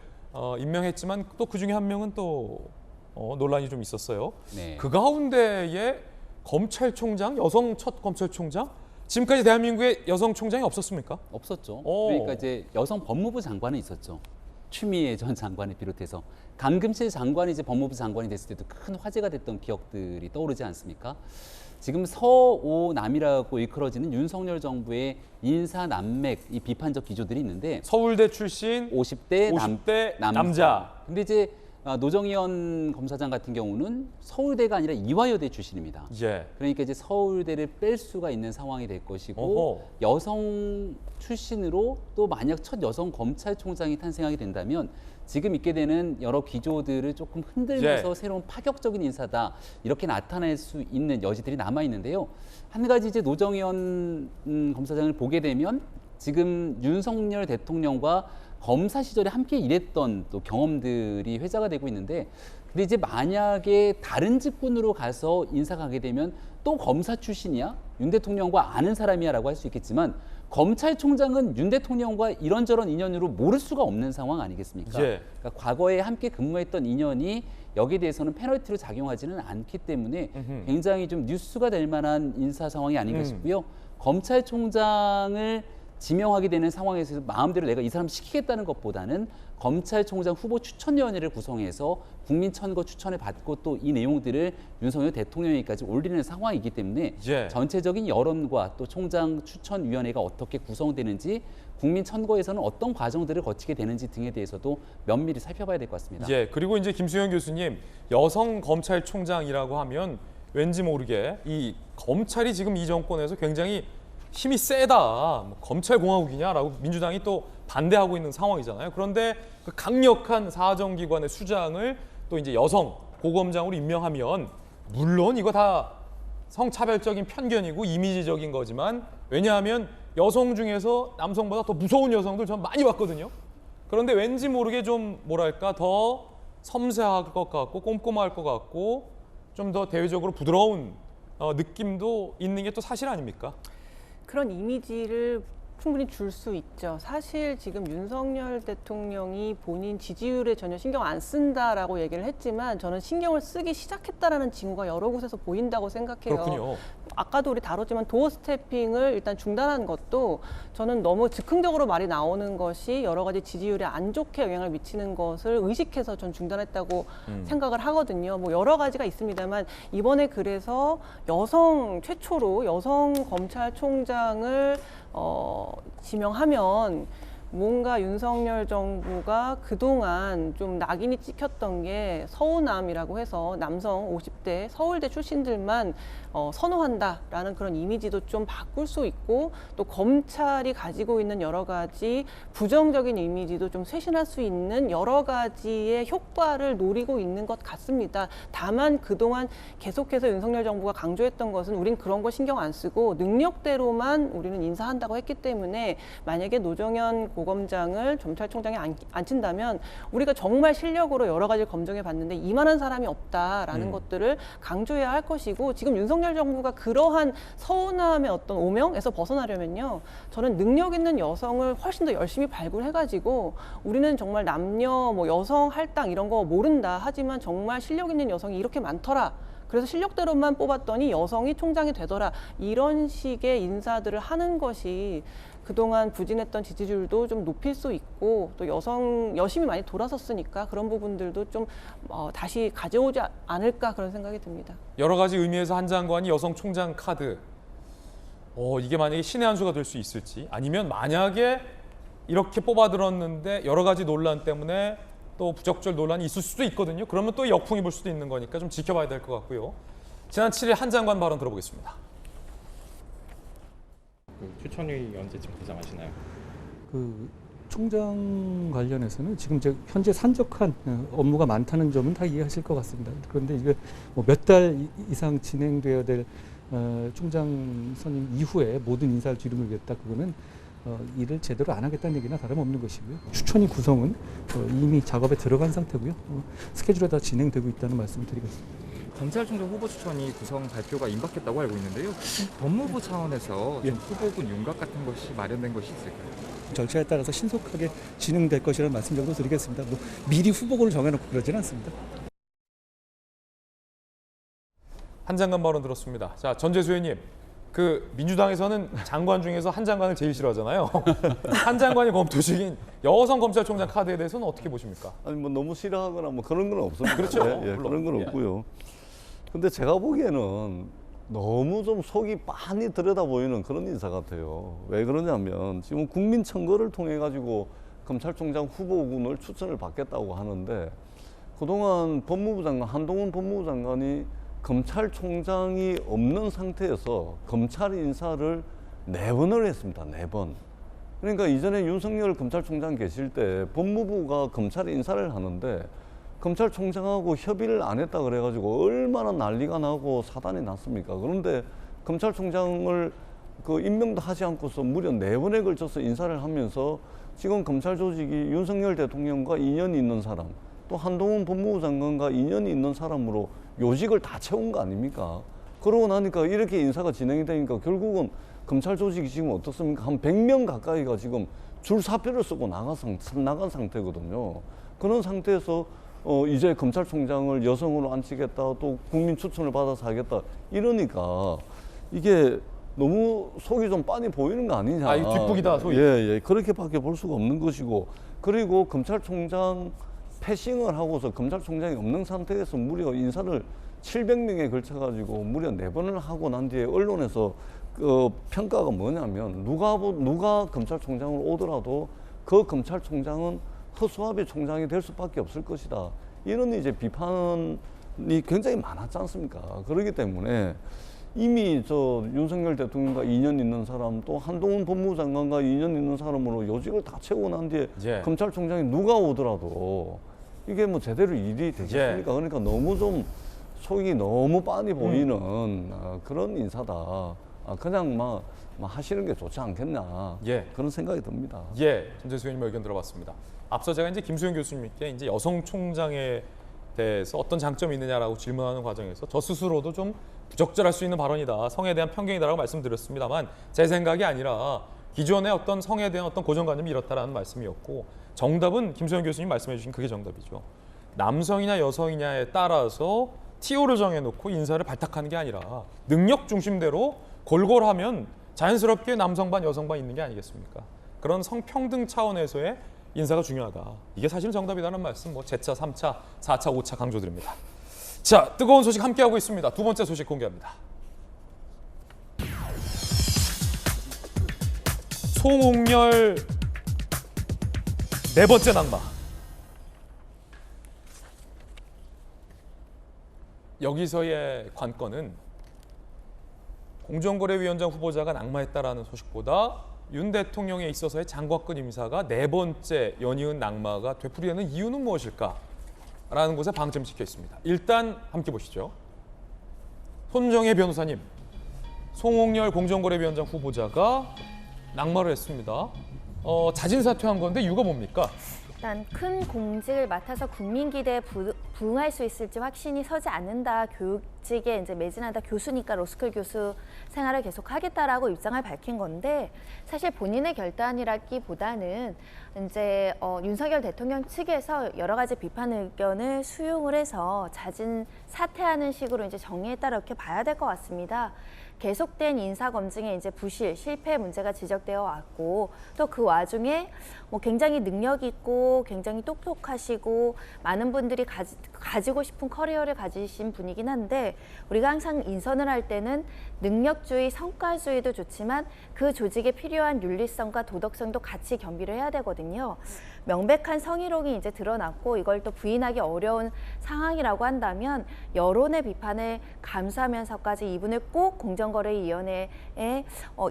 임명했지만 또 그중에 한 명은 또 논란이 좀 있었어요. 네. 그 가운데에 검찰총장, 여성 첫 검찰총장? 지금까지 대한민국에 여성 총장이 없었습니까? 없었죠. 그러니까 이제 여성 법무부 장관은 있었죠. 추미애 전 장관을 비롯해서 강금실 장관이 이제 법무부 장관이 됐을 때도 큰 화제가 됐던 기억들이 떠오르지 않습니까? 지금 서오남이라고 일컬어지는 윤석열 정부의 인사 난맥, 이 비판적 기조들이 있는데 서울대 출신 50대 남자. 근데 이제 노정현 검사장 같은 경우는 서울대가 아니라 이화여대 출신입니다. 예. 그러니까 이제 서울대를 뺄 수가 있는 상황이 될 것이고 여성 출신으로 또 만약 첫 여성 검찰총장이 탄생하게 된다면 지금 있게 되는 여러 기조들을 조금 흔들면서 새로운 파격적인 인사다 이렇게 나타낼 수 있는 여지들이 남아 있는데요. 한 가지 이제 노정현 검사장을 보게 되면 지금 윤석열 대통령과 검사 시절에 함께 일했던 또 경험들이 회자가 되고 있는데, 근데 이제 만약에 다른 직군으로 가서 인사가 가게 되면 또 검사 출신이야? 윤 대통령과 아는 사람이야라고 할 수 있겠지만 검찰총장은 윤 대통령과 이런저런 인연으로 모를 수가 없는 상황 아니겠습니까? 예. 그러니까 과거에 함께 근무했던 인연이 여기에 대해서는 페널티로 작용하지는 않기 때문에 굉장히 좀 뉴스가 될 만한 인사 상황이 아닌가 싶고요. 검찰총장을 지명하게 되는 상황에서 마음대로 내가 이 사람 시키겠다는 것보다는 검찰총장 후보 추천위원회를 구성해서 국민 천거 추천을 받고 또 이 내용들을 윤석열 대통령에게까지 올리는 상황이기 때문에 전체적인 여론과 또 총장 추천위원회가 어떻게 구성되는지 국민 천거에서는 어떤 과정들을 거치게 되는지 등에 대해서도 면밀히 살펴봐야 될 것 같습니다. 예, 그리고 이제 김수현 교수님, 여성 검찰총장이라고 하면 왠지 모르게 이 검찰이 지금 이 정권에서 굉장히 힘이 세다, 뭐 검찰공화국이냐라고 민주당이 또 반대하고 있는 상황이잖아요. 그런데 그 강력한 사정기관의 수장을 또 이제 여성 고검장으로 임명하면 물론 이거 다 성차별적인 편견이고 이미지적인 거지만 왜냐하면 여성 중에서 남성보다 더 무서운 여성들 전 많이 봤거든요. 그런데 왠지 모르게 좀 뭐랄까 더 섬세할 것 같고 꼼꼼할 것 같고 좀 더 대외적으로 부드러운 느낌도 있는 게 또 사실 아닙니까? 그런 이미지를 충분히 줄 수 있죠. 사실 지금 윤석열 대통령이 본인 지지율에 전혀 신경 안 쓴다라고 얘기를 했지만 저는 신경을 쓰기 시작했다라는 징후가 여러 곳에서 보인다고 생각해요. 그렇군요. 아까도 우리 다뤘지만 도어 스태핑을 일단 중단한 것도 저는 너무 즉흥적으로 말이 나오는 것이 여러 가지 지지율에 안 좋게 영향을 미치는 것을 의식해서 전 중단했다고 생각을 하거든요. 뭐 여러 가지가 있습니다만 이번에 그래서 최초로 여성 검찰총장을 지명하면 뭔가 윤석열 정부가 그동안 좀 낙인이 찍혔던 게 서우남이라고 해서 남성 50대 서울대 출신들만 선호한다라는 그런 이미지도 좀 바꿀 수 있고 또 검찰이 가지고 있는 여러 가지 부정적인 이미지도 좀 쇄신할 수 있는 여러 가지의 효과를 노리고 있는 것 같습니다. 다만 그동안 계속해서 윤석열 정부가 강조했던 것은 우린 그런 거 신경 안 쓰고 능력대로만 우리는 인사한다고 했기 때문에 만약에 노정현 고검장을 검찰총장에 앉힌다면 우리가 정말 실력으로 여러 가지를 검증해 봤는데 이만한 사람이 없다라는 것들을 강조해야 할 것이고 지금 윤석열 정부가 그러한 서운함의 어떤 오명에서 벗어나려면요. 저는 능력 있는 여성을 훨씬 더 열심히 발굴해가지고 우리는 정말 남녀 뭐 여성 할당 이런 거 모른다. 하지만 정말 실력 있는 여성이 이렇게 많더라. 그래서 실력대로만 뽑았더니 여성이 총장이 되더라. 이런 식의 인사들을 하는 것이 그동안 부진했던 지지율도 좀 높일 수 있고 또 여심이 많이 돌아섰으니까 그런 부분들도 좀 다시 가져오지 않을까 그런 생각이 듭니다. 여러 가지 의미에서 한 장관이 여성 총장 카드. 이게 만약에 신의 한 수가 될 수 있을지 아니면 만약에 이렇게 뽑아들었는데 여러 가지 논란 때문에 또 부적절 논란이 있을 수도 있거든요. 그러면 또 역풍이 불 수도 있는 거니까 좀 지켜봐야 될 것 같고요. 지난 7일 한 장관 발언 들어보겠습니다. 추천위 언제쯤 구상하시나요? 총장 관련해서는 지금 이제 현재 산적한 업무가 많다는 점은 다 이해하실 것 같습니다. 그런데 이게 뭐 몇 달 이상 진행되어야 될 총장 선임 이후에 모든 인사를 뒤로밀겠다, 그거는 일을 제대로 안 하겠다는 얘기나 다름없는 것이고요. 추천위 구성은 이미 작업에 들어간 상태고요. 스케줄에 다 진행되고 있다는 말씀을 드리겠습니다. 검찰총장 후보 추천이 구성 발표가 임박했다고 알고 있는데요. 법무부 차원에서 좀 후보군 윤곽 같은 것이 마련된 것이 있을까요? 절차에 따라서 신속하게 진행될 것이라는 말씀 정도 드리겠습니다. 뭐 미리 후보군을 정해놓고 그러지는 않습니다. 한 장관 발언 들었습니다. 자, 전재수 의원님, 민주당에서는 장관 중에서 한 장관을 제일 싫어하잖아요. 한 장관이 검토 중인 여성 검찰총장 카드에 대해서는 어떻게 보십니까? 아니 뭐 너무 싫어하거나 뭐 그런 건 없습니다. 그렇죠. 그런 건 없고요. 근데 제가 보기에는 너무 좀 속이 빤히 들여다 보이는 그런 인사 같아요. 왜 그러냐면 지금 국민 선거를 통해 가지고 검찰총장 후보군을 추천을 받겠다고 하는데, 그동안 법무부 장관, 한동훈 법무부 장관이 검찰총장이 없는 상태에서 검찰 인사를 4번을 했습니다. 4번. 그러니까 이전에 윤석열 검찰총장 계실 때 법무부가 검찰 인사를 하는데 검찰총장하고 협의를 안 했다 그래가지고 얼마나 난리가 나고 사단이 났습니까? 그런데 검찰총장을 임명도 하지 않고서 무려 4번에 걸쳐서 인사를 하면서 지금 검찰 조직이 윤석열 대통령과 인연이 있는 사람, 또 한동훈 법무부 장관과 인연이 있는 사람으로 요직을 다 채운 거 아닙니까? 그러고 나니까 이렇게 인사가 진행이 되니까 결국은 검찰 조직이 지금 어떻습니까? 한 100명 가까이가 지금 줄 사표를 쓰고 나간 상태거든요. 그런 상태에서 이제 검찰총장을 여성으로 앉히겠다, 또 국민 추천을 받아서 하겠다, 이러니까 이게 너무 속이 좀 빤히 보이는 거 아니냐. 이 뒷북이다, 소위. 예, 그렇게밖에 볼 수가 없는 것이고, 그리고 검찰총장 패싱을 하고서 검찰총장이 없는 상태에서 무려 인사를 700명에 걸쳐가지고 무려 4번을 하고 난 뒤에 언론에서 평가가 뭐냐면 누가 검찰총장을 오더라도 그 검찰총장은 허수아비 총장이 될 수밖에 없을 것이다. 이런 이제 비판이 굉장히 많았지 않습니까? 그렇기 때문에 이미 윤석열 대통령과 인연 있는 사람, 또 한동훈 법무부 장관과 인연 있는 사람으로 요직을 다 채우고 난 뒤에 검찰총장이 누가 오더라도 이게 뭐 제대로 일이 되겠습니까? 그러니까 너무 좀 속이 너무 빤히 보이는 그런 인사다. 그냥 막 하시는 게 좋지 않겠나. 그런 생각이 듭니다. 전재수 의원님 의견 들어봤습니다. 앞서 제가 이제 김수영 교수님께 이제 여성 총장에 대해서 어떤 장점이 있느냐라고 질문하는 과정에서 저 스스로도 좀 부적절할 수 있는 발언이다, 성에 대한 편견이다라고 말씀드렸습니다만, 제 생각이 아니라 기존의 어떤 성에 대한 어떤 고정관념이 이렇다라는 말씀이었고, 정답은 김수영 교수님 말씀해 주신 그게 정답이죠. 남성이냐 여성이냐에 따라서 TO를 정해놓고 인사를 발탁하는 게 아니라 능력 중심대로 골골하면 자연스럽게 남성반 여성반 있는 게 아니겠습니까? 그런 성평등 차원에서의 인사가 중요하다. 이게 사실 정답이라는 말씀 제차, 3차, 4차, 5차 강조드립니다. 자, 뜨거운 소식 함께하고 있습니다. 두 번째 소식 공개합니다. 송옥열 4번째 낙마. 여기서의 관건은 공정거래위원장 후보자가 낙마했다라는 소식보다 윤 대통령에 있어서의 장곽근 임사가 4번째 연이은 낙마가 되풀이되는 이유는 무엇일까라는 곳에 방점이 찍혀 있습니다. 일단 함께 보시죠. 손정혜 변호사님, 송옥열 공정거래위원장 후보자가 낙마를 했습니다. 자진 사퇴한 건데 이유가 뭡니까? 일단 큰 공직을 맡아서 국민 기대에 부응할 수 있을지 확신이 서지 않는다. 교육직에 이제 매진하다. 교수니까 로스쿨 교수 생활을 계속 하겠다라고 입장을 밝힌 건데, 사실 본인의 결단이라기보다는 이제 윤석열 대통령 측에서 여러 가지 비판 의견을 수용을 해서 자진 사퇴하는 식으로 이제 정리했다, 이렇게 봐야 될 것 같습니다. 계속된 인사 검증에 이제 부실, 실패 문제가 지적되어 왔고 또 그 와중에 뭐 굉장히 능력 있고 굉장히 똑똑하시고 많은 분들이 가지고 싶은 커리어를 가지신 분이긴 한데 우리가 항상 인선을 할 때는 능력주의, 성과주의도 좋지만 그 조직에 필요한 윤리성과 도덕성도 같이 겸비를 해야 되거든요. 명백한 성희롱이 이제 드러났고 이걸 또 부인하기 어려운 상황이라고 한다면 여론의 비판을 감수하면서까지 이분을 꼭 공정거래위원회에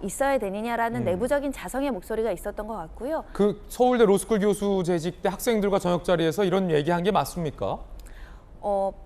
있어야 되느냐라는 내부적인 자성의 목소리가 있었던 것 같고요. 그 서울대 로스쿨 교수 재직 때 학생들과 저녁 자리에서 이런 얘기한 게 맞습니까?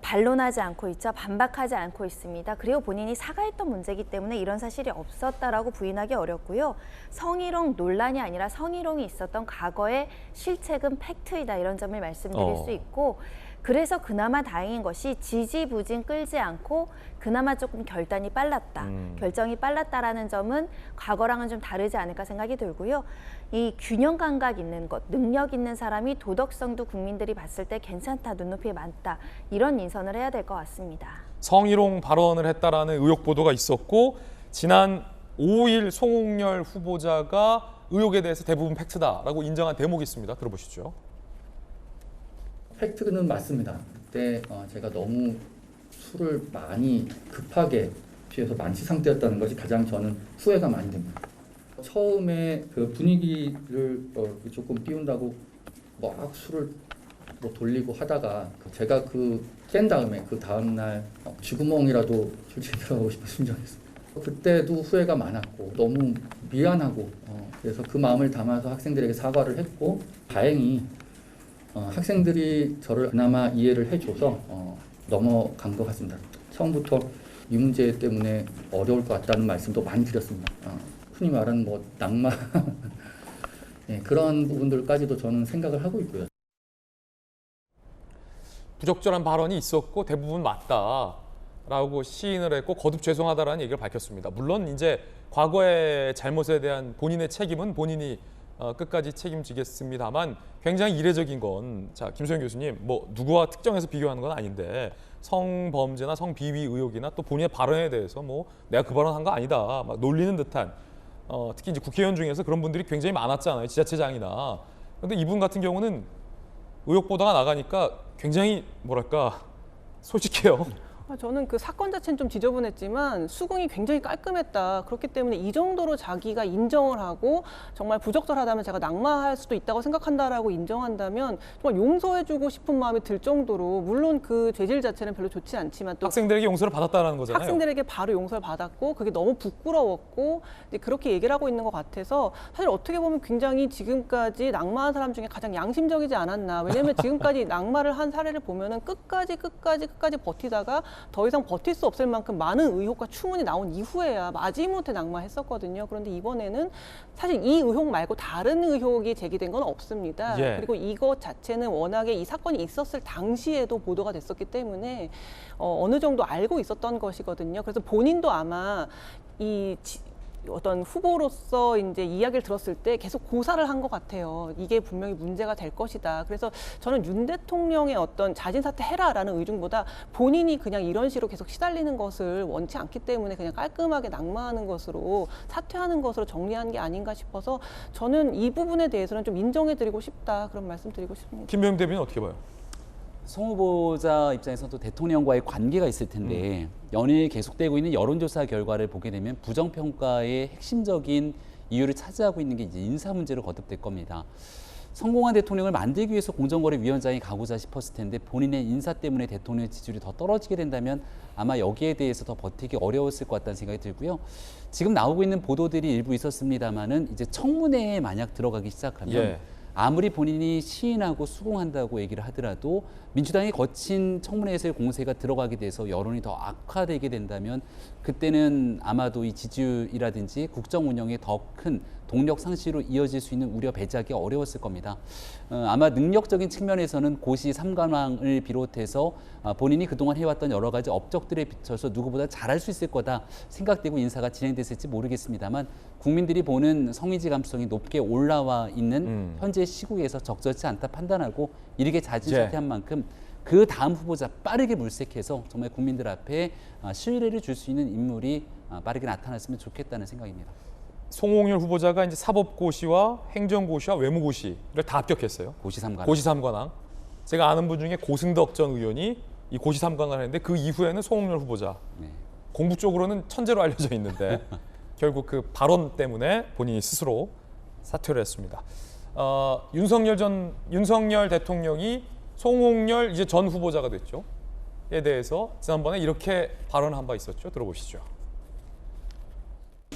반론하지 않고 있죠. 반박하지 않고 있습니다. 그리고 본인이 사과했던 문제이기 때문에 이런 사실이 없었다라고 부인하기 어렵고요. 성희롱 논란이 아니라 성희롱이 있었던 과거의 실책은 팩트이다 이런 점을 말씀드릴 수 있고 그래서 그나마 다행인 것이 지지부진 끌지 않고 그나마 조금 결단이 빨랐다. 결정이 빨랐다라는 점은 과거랑은 좀 다르지 않을까 생각이 들고요. 이 균형 감각 있는 것, 능력 있는 사람이 도덕성도 국민들이 봤을 때 괜찮다, 눈높이에 많다. 이런 인선을 해야 될 것 같습니다. 성희롱 발언을 했다라는 의혹 보도가 있었고 지난 5일 송홍열 후보자가 의혹에 대해서 대부분 팩트다라고 인정한 대목이 있습니다. 들어보시죠. 팩트는 맞습니다. 그때 제가 너무 술을 많이 급하게 취해서 만취 상태였다는 것이 가장 저는 후회가 많이 됩니다. 처음에 그 분위기를 조금 띄운다고 막 술을 돌리고 하다가 제가 깬 다음에 그 다음날 쥐구멍이라도 솔직히 들어가고 싶은 심정이었습니다. 그때도 후회가 많았고 너무 미안하고 그래서 그 마음을 담아서 학생들에게 사과를 했고 다행히 학생들이 저를 그나마 이해를 해줘서 넘어간 것 같습니다. 처음부터 이 문제 때문에 어려울 것 같다는 말씀도 많이 드렸습니다. 흔히 말하는 뭐 낙마 네, 그런 부분들까지도 저는 생각을 하고 있고요. 부적절한 발언이 있었고 대부분 맞다라고 시인을 했고 거듭 죄송하다라는 얘기를 밝혔습니다. 물론 이제 과거의 잘못에 대한 본인의 책임은 본인이 끝까지 책임지겠습니다만 굉장히 이례적인 건 자 김소영 교수님 뭐 누구와 특정해서 비교하는 건 아닌데 성범죄나 성비위 의혹이나 또 본인의 발언에 대해서 뭐 내가 그 발언한 거 아니다 막 놀리는 듯한 특히 이제 국회의원 중에서 그런 분들이 굉장히 많았잖아요. 지자체장이나. 그런데 이분 같은 경우는 의혹 보도가 나가니까 굉장히 뭐랄까 솔직해요. 저는 그 사건 자체는 좀 지저분했지만 수긍이 굉장히 깔끔했다. 그렇기 때문에 이 정도로 자기가 인정을 하고 정말 부적절하다면 제가 낙마할 수도 있다고 생각한다라고 인정한다면 정말 용서해주고 싶은 마음이 들 정도로 물론 그 죄질 자체는 별로 좋지 않지만 또 학생들에게 용서를 받았다는 거잖아요. 학생들에게 바로 용서를 받았고 그게 너무 부끄러웠고 그렇게 얘기를 하고 있는 것 같아서 사실 어떻게 보면 굉장히 지금까지 낙마한 사람 중에 가장 양심적이지 않았나. 왜냐하면 지금까지 낙마를 한 사례를 보면은 끝까지 버티다가 더 이상 버틸 수 없을 만큼 많은 의혹과 추문이 나온 이후에야 마지못해 낙마했었거든요. 그런데 이번에는 사실 이 의혹 말고 다른 의혹이 제기된 건 없습니다. 예. 그리고 이것 자체는 워낙에 이 사건이 있었을 당시에도 보도가 됐었기 때문에 어느 정도 알고 있었던 것이거든요. 그래서 본인도 아마 어떤 후보로서 이제 이야기를 들었을 때 계속 고사를 한 것 같아요. 이게 분명히 문제가 될 것이다. 그래서 저는 윤 대통령의 어떤 자진 사퇴해라라는 의중보다 본인이 그냥 이런 식으로 계속 시달리는 것을 원치 않기 때문에 그냥 깔끔하게 낙마하는 것으로 사퇴하는 것으로 정리한 게 아닌가 싶어서 저는 이 부분에 대해서는 좀 인정해드리고 싶다. 그런 말씀드리고 싶습니다. 김병임 대변인 어떻게 봐요? 송 후보자 입장에서 또 대통령과의 관계가 있을 텐데 연일 계속되고 있는 여론조사 결과를 보게 되면 부정평가의 핵심적인 이유를 차지하고 있는 게 이제 인사 문제로 거듭될 겁니다. 성공한 대통령을 만들기 위해서 공정거래위원장에 가고자 싶었을 텐데 본인의 인사 때문에 대통령 지지율이 더 떨어지게 된다면 아마 여기에 대해서 더 버티기 어려웠을 것 같다는 생각이 들고요. 지금 나오고 있는 보도들이 일부 있었습니다만은 이제 청문회에 만약 들어가기 시작하면 아무리 본인이 시인하고 수긍한다고 얘기를 하더라도 민주당이 거친 청문회에서의 공세가 들어가게 돼서 여론이 더 악화되게 된다면 그때는 아마도 이 지지율이라든지 국정 운영에 더 큰 동력 상실로 이어질 수 있는 우려 배제하기 어려웠을 겁니다. 아마 능력적인 측면에서는 고시 3관왕을 비롯해서 본인이 그동안 해왔던 여러 가지 업적들에 비춰서 누구보다 잘할 수 있을 거다 생각되고 인사가 진행됐을지 모르겠습니다만 국민들이 보는 성의지 감수성이 높게 올라와 있는 현재 시국에서 적절치 않다 판단하고 이르게 자진 사퇴한 만큼 그 다음 후보자 빠르게 물색해서 정말 국민들 앞에 신뢰를 줄 수 있는 인물이 빠르게 나타났으면 좋겠다는 생각입니다. 송홍열 후보자가 이제 사법고시와 행정고시와 외무고시를 다 합격했어요. 고시 3관왕. 고시 3관왕. 제가 아는 분 중에 고승덕 전 의원이 이 고시 3관왕을 했는데 그 이후에는 송홍열 후보자. 네. 공부 쪽으로는 천재로 알려져 있는데 결국 그 발언 때문에 본인이 스스로 사퇴를 했습니다. 윤석열 대통령이 송홍열 이제 전 후보자가 됐죠. 에 대해서 지난번에 이렇게 발언한 바 있었죠. 들어보시죠.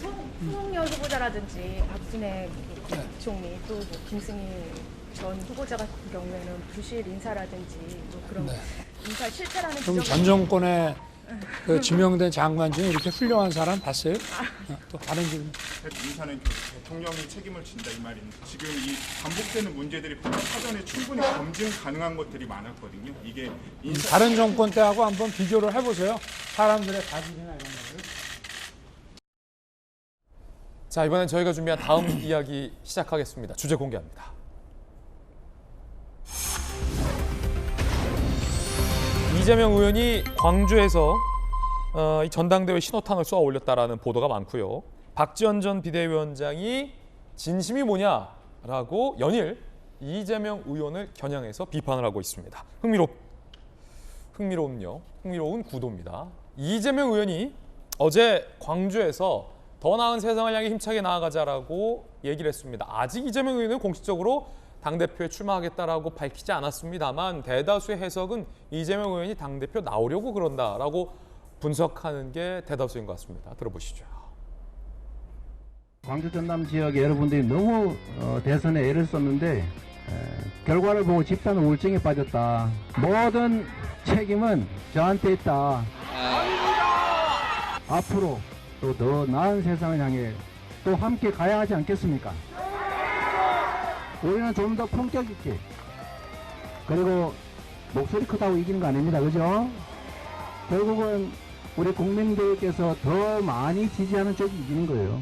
송홍열 후보자라든지 박진애 총리 또 뭐 김승희 전 후보자 같은 경우에는 부실 인사라든지 뭐 그런 인사 실패라는 그럼 지적을 전 정권에 그 지명된 장관 중에 이렇게 훌륭한 사람 봤어요? 또 다른 질문. 인사는 대통령이 책임을 진다 이 말입니다. 지금 이 반복되는 문제들이 사전에 충분히 검증 가능한 것들이 많았거든요. 이게 다른 정권 때하고 한번 비교를 해보세요. 사람들의 가질이나 이런 거를. 자, 이번엔 저희가 준비한 다음 이야기 시작하겠습니다. 주제 공개합니다. 이재명 의원이 광주에서 이 전당대회 신호탄을 쏘아 올렸다라는 보도가 많고요. 박지원 전 비대위원장이 진심이 뭐냐라고 연일 이재명 의원을 겨냥해서 비판을 하고 있습니다. 흥미로운 구도입니다. 이재명 의원이 어제 광주에서 더 나은 세상을 향해 힘차게 나아가자라고 얘기를 했습니다. 아직 이재명 의원은 공식적으로 당대표에 출마하겠다라고 밝히지 않았습니다만 대다수의 해석은 이재명 의원이 당대표 나오려고 그런다라고 분석하는 게 대다수인 것 같습니다. 들어보시죠. 광주 전남 지역의 여러분들이 너무 대선에 애를 썼는데 결과를 보고 집단 우울증에 빠졌다. 모든 책임은 저한테 있다. 앞으로 또 더 나은 세상을 향해 또 함께 가야 하지 않겠습니까? 우리는 좀 더 품격 있게 그리고 목소리 크다고 이기는 거 아닙니다. 그죠? 결국은 우리 국민들께서 더 많이 지지하는 쪽이 이기는 거예요.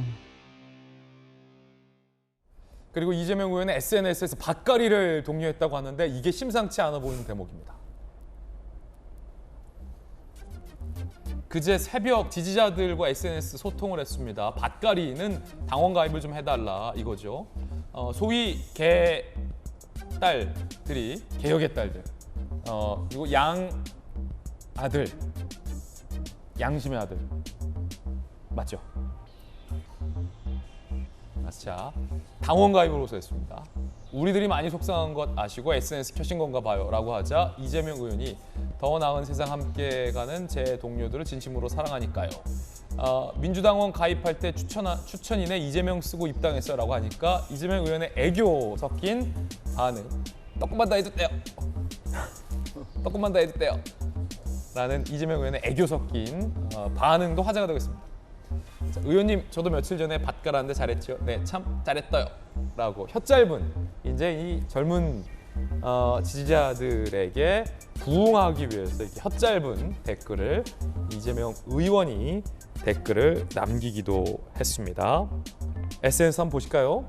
그리고 이재명 의원은 SNS에서 밭가리를 독려했다고 하는데 이게 심상치 않아 보이는 대목입니다. 그제 새벽 지지자들과 SNS 소통을 했습니다. 밭가리는 당원 가입을 좀 해달라 이거죠. 소위 개딸들이 개혁의 딸들 그리고 양아들 양심의 아들 맞죠? 자, 당원 가입을 호소했습니다. 우리들이 많이 속상한 것 아시고 SNS 켜신 건가 봐요 라고 하자 이재명 의원이 더 나은 세상 함께 가는 제 동료들을 진심으로 사랑하니까요. 민주당원 가입할 때 추천인에 이재명 쓰고 입당했어요 라고 하니까 이재명 의원의 애교 섞인 반응. 조금만 더 해도 돼요. 조금만 더 해도 돼요. 라는 이재명 의원의 애교 섞인 반응도 화제가 되고 있습니다. 자, 의원님 저도 며칠 전에 밭 갈았는데 잘했죠? 네, 참 잘했어요 라고 혀짧은 이제 이 젊은 지지자들에게 부응하기 위해서 이렇게 혀짧은 댓글을 이재명 의원이 댓글을 남기기도 했습니다. SNS 한번 보실까요?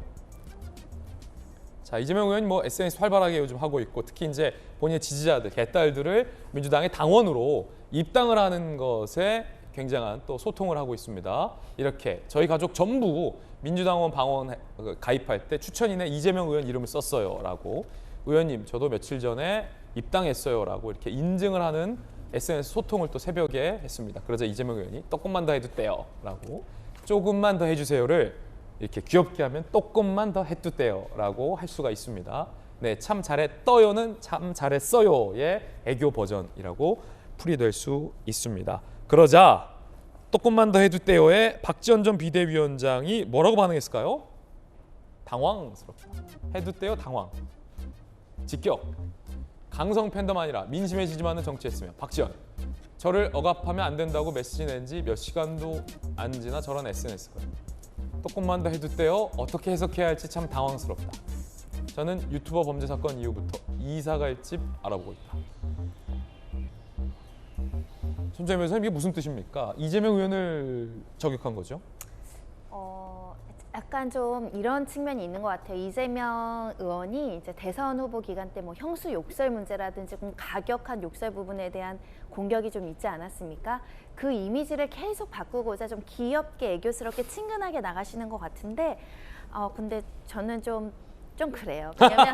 자, 이재명 의원이 뭐 SNS 활발하게 요즘 하고 있고 특히 이제 본인의 지지자들, 개딸들을 민주당의 당원으로 입당을 하는 것에 굉장한 또 소통을 하고 있습니다. 이렇게 저희 가족 전부 민주당원 방원 가입할 때 추천인에 이재명 의원 이름을 썼어요 라고 의원님 저도 며칠 전에 입당했어요 라고 이렇게 인증을 하는 SNS 소통을 또 새벽에 했습니다. 그러자 이재명 의원이 조금만 더 해도 돼요 라고 조금만 더 해주세요를 이렇게 귀엽게 하면 조금만 더 해도 돼요 라고 할 수가 있습니다. 네, 참 잘했어요는 참 잘했어요의 애교 버전이라고 풀이될 수 있습니다. 그러자 조금만 더 해도 돼요에 박지원 전 비대위원장이 뭐라고 반응했을까요? 당황스럽다. 해도 돼요 당황. 직격. 강성 팬덤 아니라 민심에 지지받는 정치했으면 박지원. 저를 억압하면 안 된다고 메시지 낸 지 몇 시간도 안 지나 저런 SNS가. 조금만 더 해도 돼요. 어떻게 해석해야 할지 참 당황스럽다. 저는 유튜버 범죄 사건 이후부터 이사 갈 집 알아보고 있다. 손재민 변호사님 이게 무슨 뜻입니까? 이재명 의원을 저격한 거죠? 약간 좀 이런 측면이 있는 것 같아요. 이재명 의원이 이제 대선 후보 기간 때 뭐 형수 욕설 문제라든지 좀 가격한 욕설 부분에 대한 공격이 좀 있지 않았습니까? 그 이미지를 계속 바꾸고자 좀 귀엽게 애교스럽게 친근하게 나가시는 것 같은데 근데 저는 좀 그래요. 왜냐면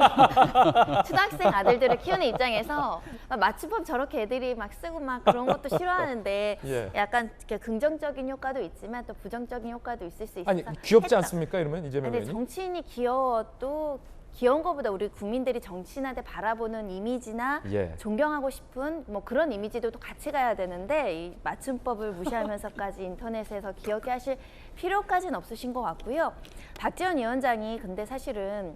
초등학생 아들들을 키우는 입장에서 맞춤법 저렇게 애들이 막 쓰고 막 그런 것도 싫어하는데 예. 약간 이렇게 긍정적인 효과도 있지만 또 부정적인 효과도 있을 수 있어서 아니 귀엽지 않습니까? 이러면 이재명 근데 의원이? 정치인이 귀여워도 귀여운 것보다 우리 국민들이 정치인한테 바라보는 이미지나 예. 존경하고 싶은 뭐 그런 이미지도 또 같이 가야 되는데 이 맞춤법을 무시하면서까지 인터넷에서 귀엽게 하실 필요까지는 없으신 것 같고요. 박지원 위원장이 근데 사실은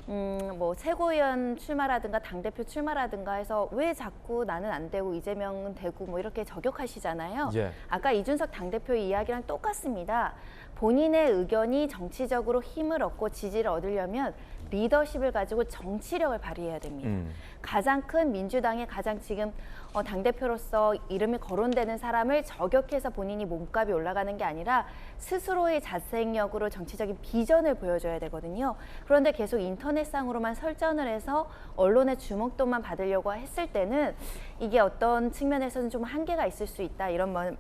뭐 최고위원 출마라든가 당대표 출마라든가 해서 왜 자꾸 나는 안 되고 이재명은 되고 뭐 이렇게 저격하시잖아요. 예. 아까 이준석 당대표의 이야기랑 똑같습니다. 본인의 의견이 정치적으로 힘을 얻고 지지를 얻으려면 리더십을 가지고 정치력을 발휘해야 됩니다. 가장 큰 민주당의 가장 지금 당대표로서 이름이 거론되는 사람을 저격해서 본인이 몸값이 올라가는 게 아니라 스스로의 자생력으로 정치적인 비전을 보여줘야 되거든요. 그런데 계속 인터넷상으로만 설전을 해서 언론의 주목도만 받으려고 했을 때는 이게 어떤 측면에서는 좀 한계가 있을 수 있다 이런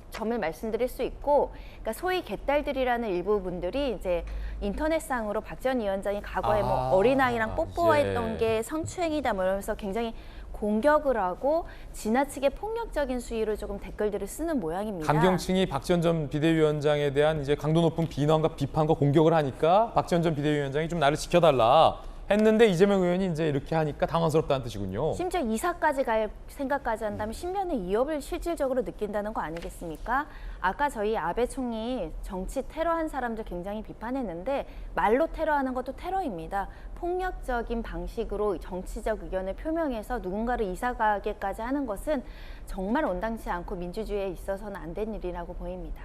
점을 말씀드릴 수 있고, 그러니까 소위 개딸들이라는 일부 분들이 이제 인터넷상으로 박지원 위원장이 과거에 뭐 어린아이랑 뽀뽀했던 예. 게 성추행이다 뭐 이러면서 굉장히 공격을 하고 지나치게 폭력적인 수위로 조금 댓글들을 쓰는 모양입니다. 강경층이 박지원 전 비대위원장에 대한 이제 강도 높은 비난과 비판과 공격을 하니까 박지원 전 비대위원장이 좀 나를 지켜달라 했는데 이재명 의원이 이제 이렇게 하니까 당황스럽다는 뜻이군요. 심지어 이사까지 갈 생각까지 한다면 신변의 위협을 실질적으로 느낀다는 거 아니겠습니까? 아까 저희 아베 총리 정치 테러한 사람들 굉장히 비판했는데 말로 테러하는 것도 테러입니다. 폭력적인 방식으로 정치적 의견을 표명해서 누군가를 이사 가게까지 하는 것은 정말 온당치 않고 민주주의에 있어서는 안 된 일이라고 보입니다.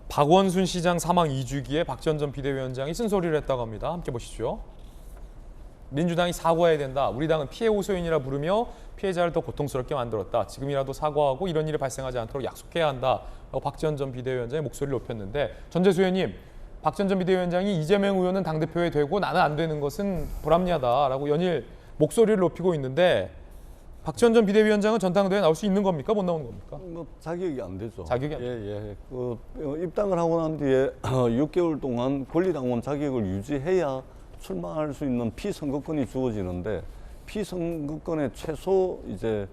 박원순 시장 사망 2주기에 박지원 전 비대위원장이 쓴소리를 했다고 합니다. 함께 보시죠. 민주당이 사과해야 된다. 우리 당은 피해 호소인이라 부르며 피해자를 더 고통스럽게 만들었다. 지금이라도 사과하고 이런 일이 발생하지 않도록 약속해야 한다. 라고 박지원 전 비대위원장이 목소리를 높였는데 전재수 의원님, 박지원 전 비대위원장이 이재명 의원은 당대표에 되고 나는 안 되는 것은 불합리하다라고 연일 목소리를 높이고 있는데 박지원 전 비대위원장은 전당대회에 나올 수 있는 겁니까? 못 나오는 겁니까? 뭐 자격이 안 되죠. 자격이 안 예. 입당을 하고 난 뒤에 6개월 동안 권리당원 자격을 유지해야 출마할 수 있는 피선거권이 주어지는데 피선거권의 최소 이제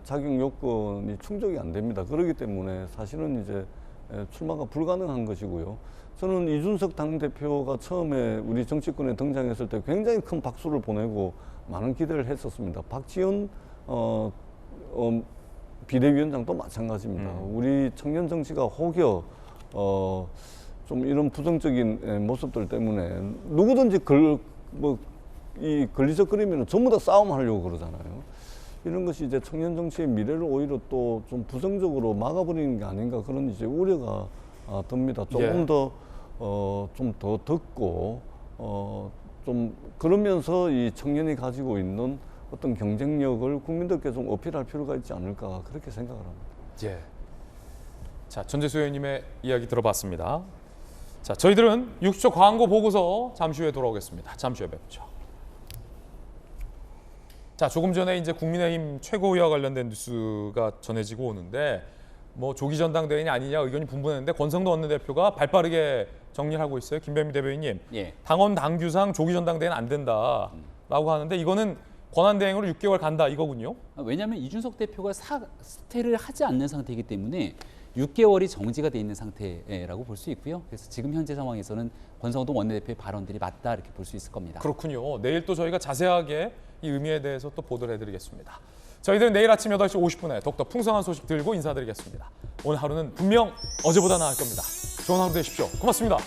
자격 요건이 충족이 안 됩니다. 그렇기 때문에 사실은 이제 출마가 불가능한 것이고요. 저는 이준석 당대표가 처음에 우리 정치권에 등장했을 때 굉장히 큰 박수를 보내고 많은 기대를 했었습니다. 박지원 비대위원장도 마찬가지입니다. 우리 청년 정치가 혹여 좀 이런 부정적인 모습들 때문에 누구든지 이 걸리적거리면 전부 다 싸움하려고 그러잖아요. 이런 것이 이제 청년 정치의 미래를 오히려 또 좀 부정적으로 막아버리는 게 아닌가 그런 이제 우려가 듭니다. 조금 더 좀 더 듣고 좀 그러면서 이 청년이 가지고 있는 어떤 경쟁력을 국민들께 좀 어필할 필요가 있지 않을까 그렇게 생각을 합니다. 예. 자, 전재수 의원님의 이야기 들어봤습니다. 자, 저희들은 60초 광고 보고서 잠시 후에 돌아오겠습니다. 잠시 후에 뵙죠. 자, 조금 전에 이제 국민의힘 최고위와 관련된 뉴스가 전해지고 오는데 뭐 조기 전당대회냐 아니냐 의견이 분분했는데 권성동 원내대표가 발빠르게 정리를 하고 있어요. 김배미 대변인님, 당원 당규상 조기 전당대회는 안 된다라고 하는데 이거는 권한대행으로 6개월 간다 이거군요. 왜냐하면 이준석 대표가 사퇴를 하지 않는 상태이기 때문에 6개월이 정지가 돼 있는 상태라고 볼 수 있고요. 그래서 지금 현재 상황에서는 권성동 원내대표의 발언들이 맞다 이렇게 볼 수 있을 겁니다. 그렇군요. 내일 또 저희가 자세하게 이 의미에 대해서 또 보도를 해드리겠습니다. 저희들은 내일 아침 8시 50분에 더욱더 풍성한 소식 들고 인사드리겠습니다. 오늘 하루는 분명 어제보다 나을 겁니다. 좋은 하루 되십시오. 고맙습니다.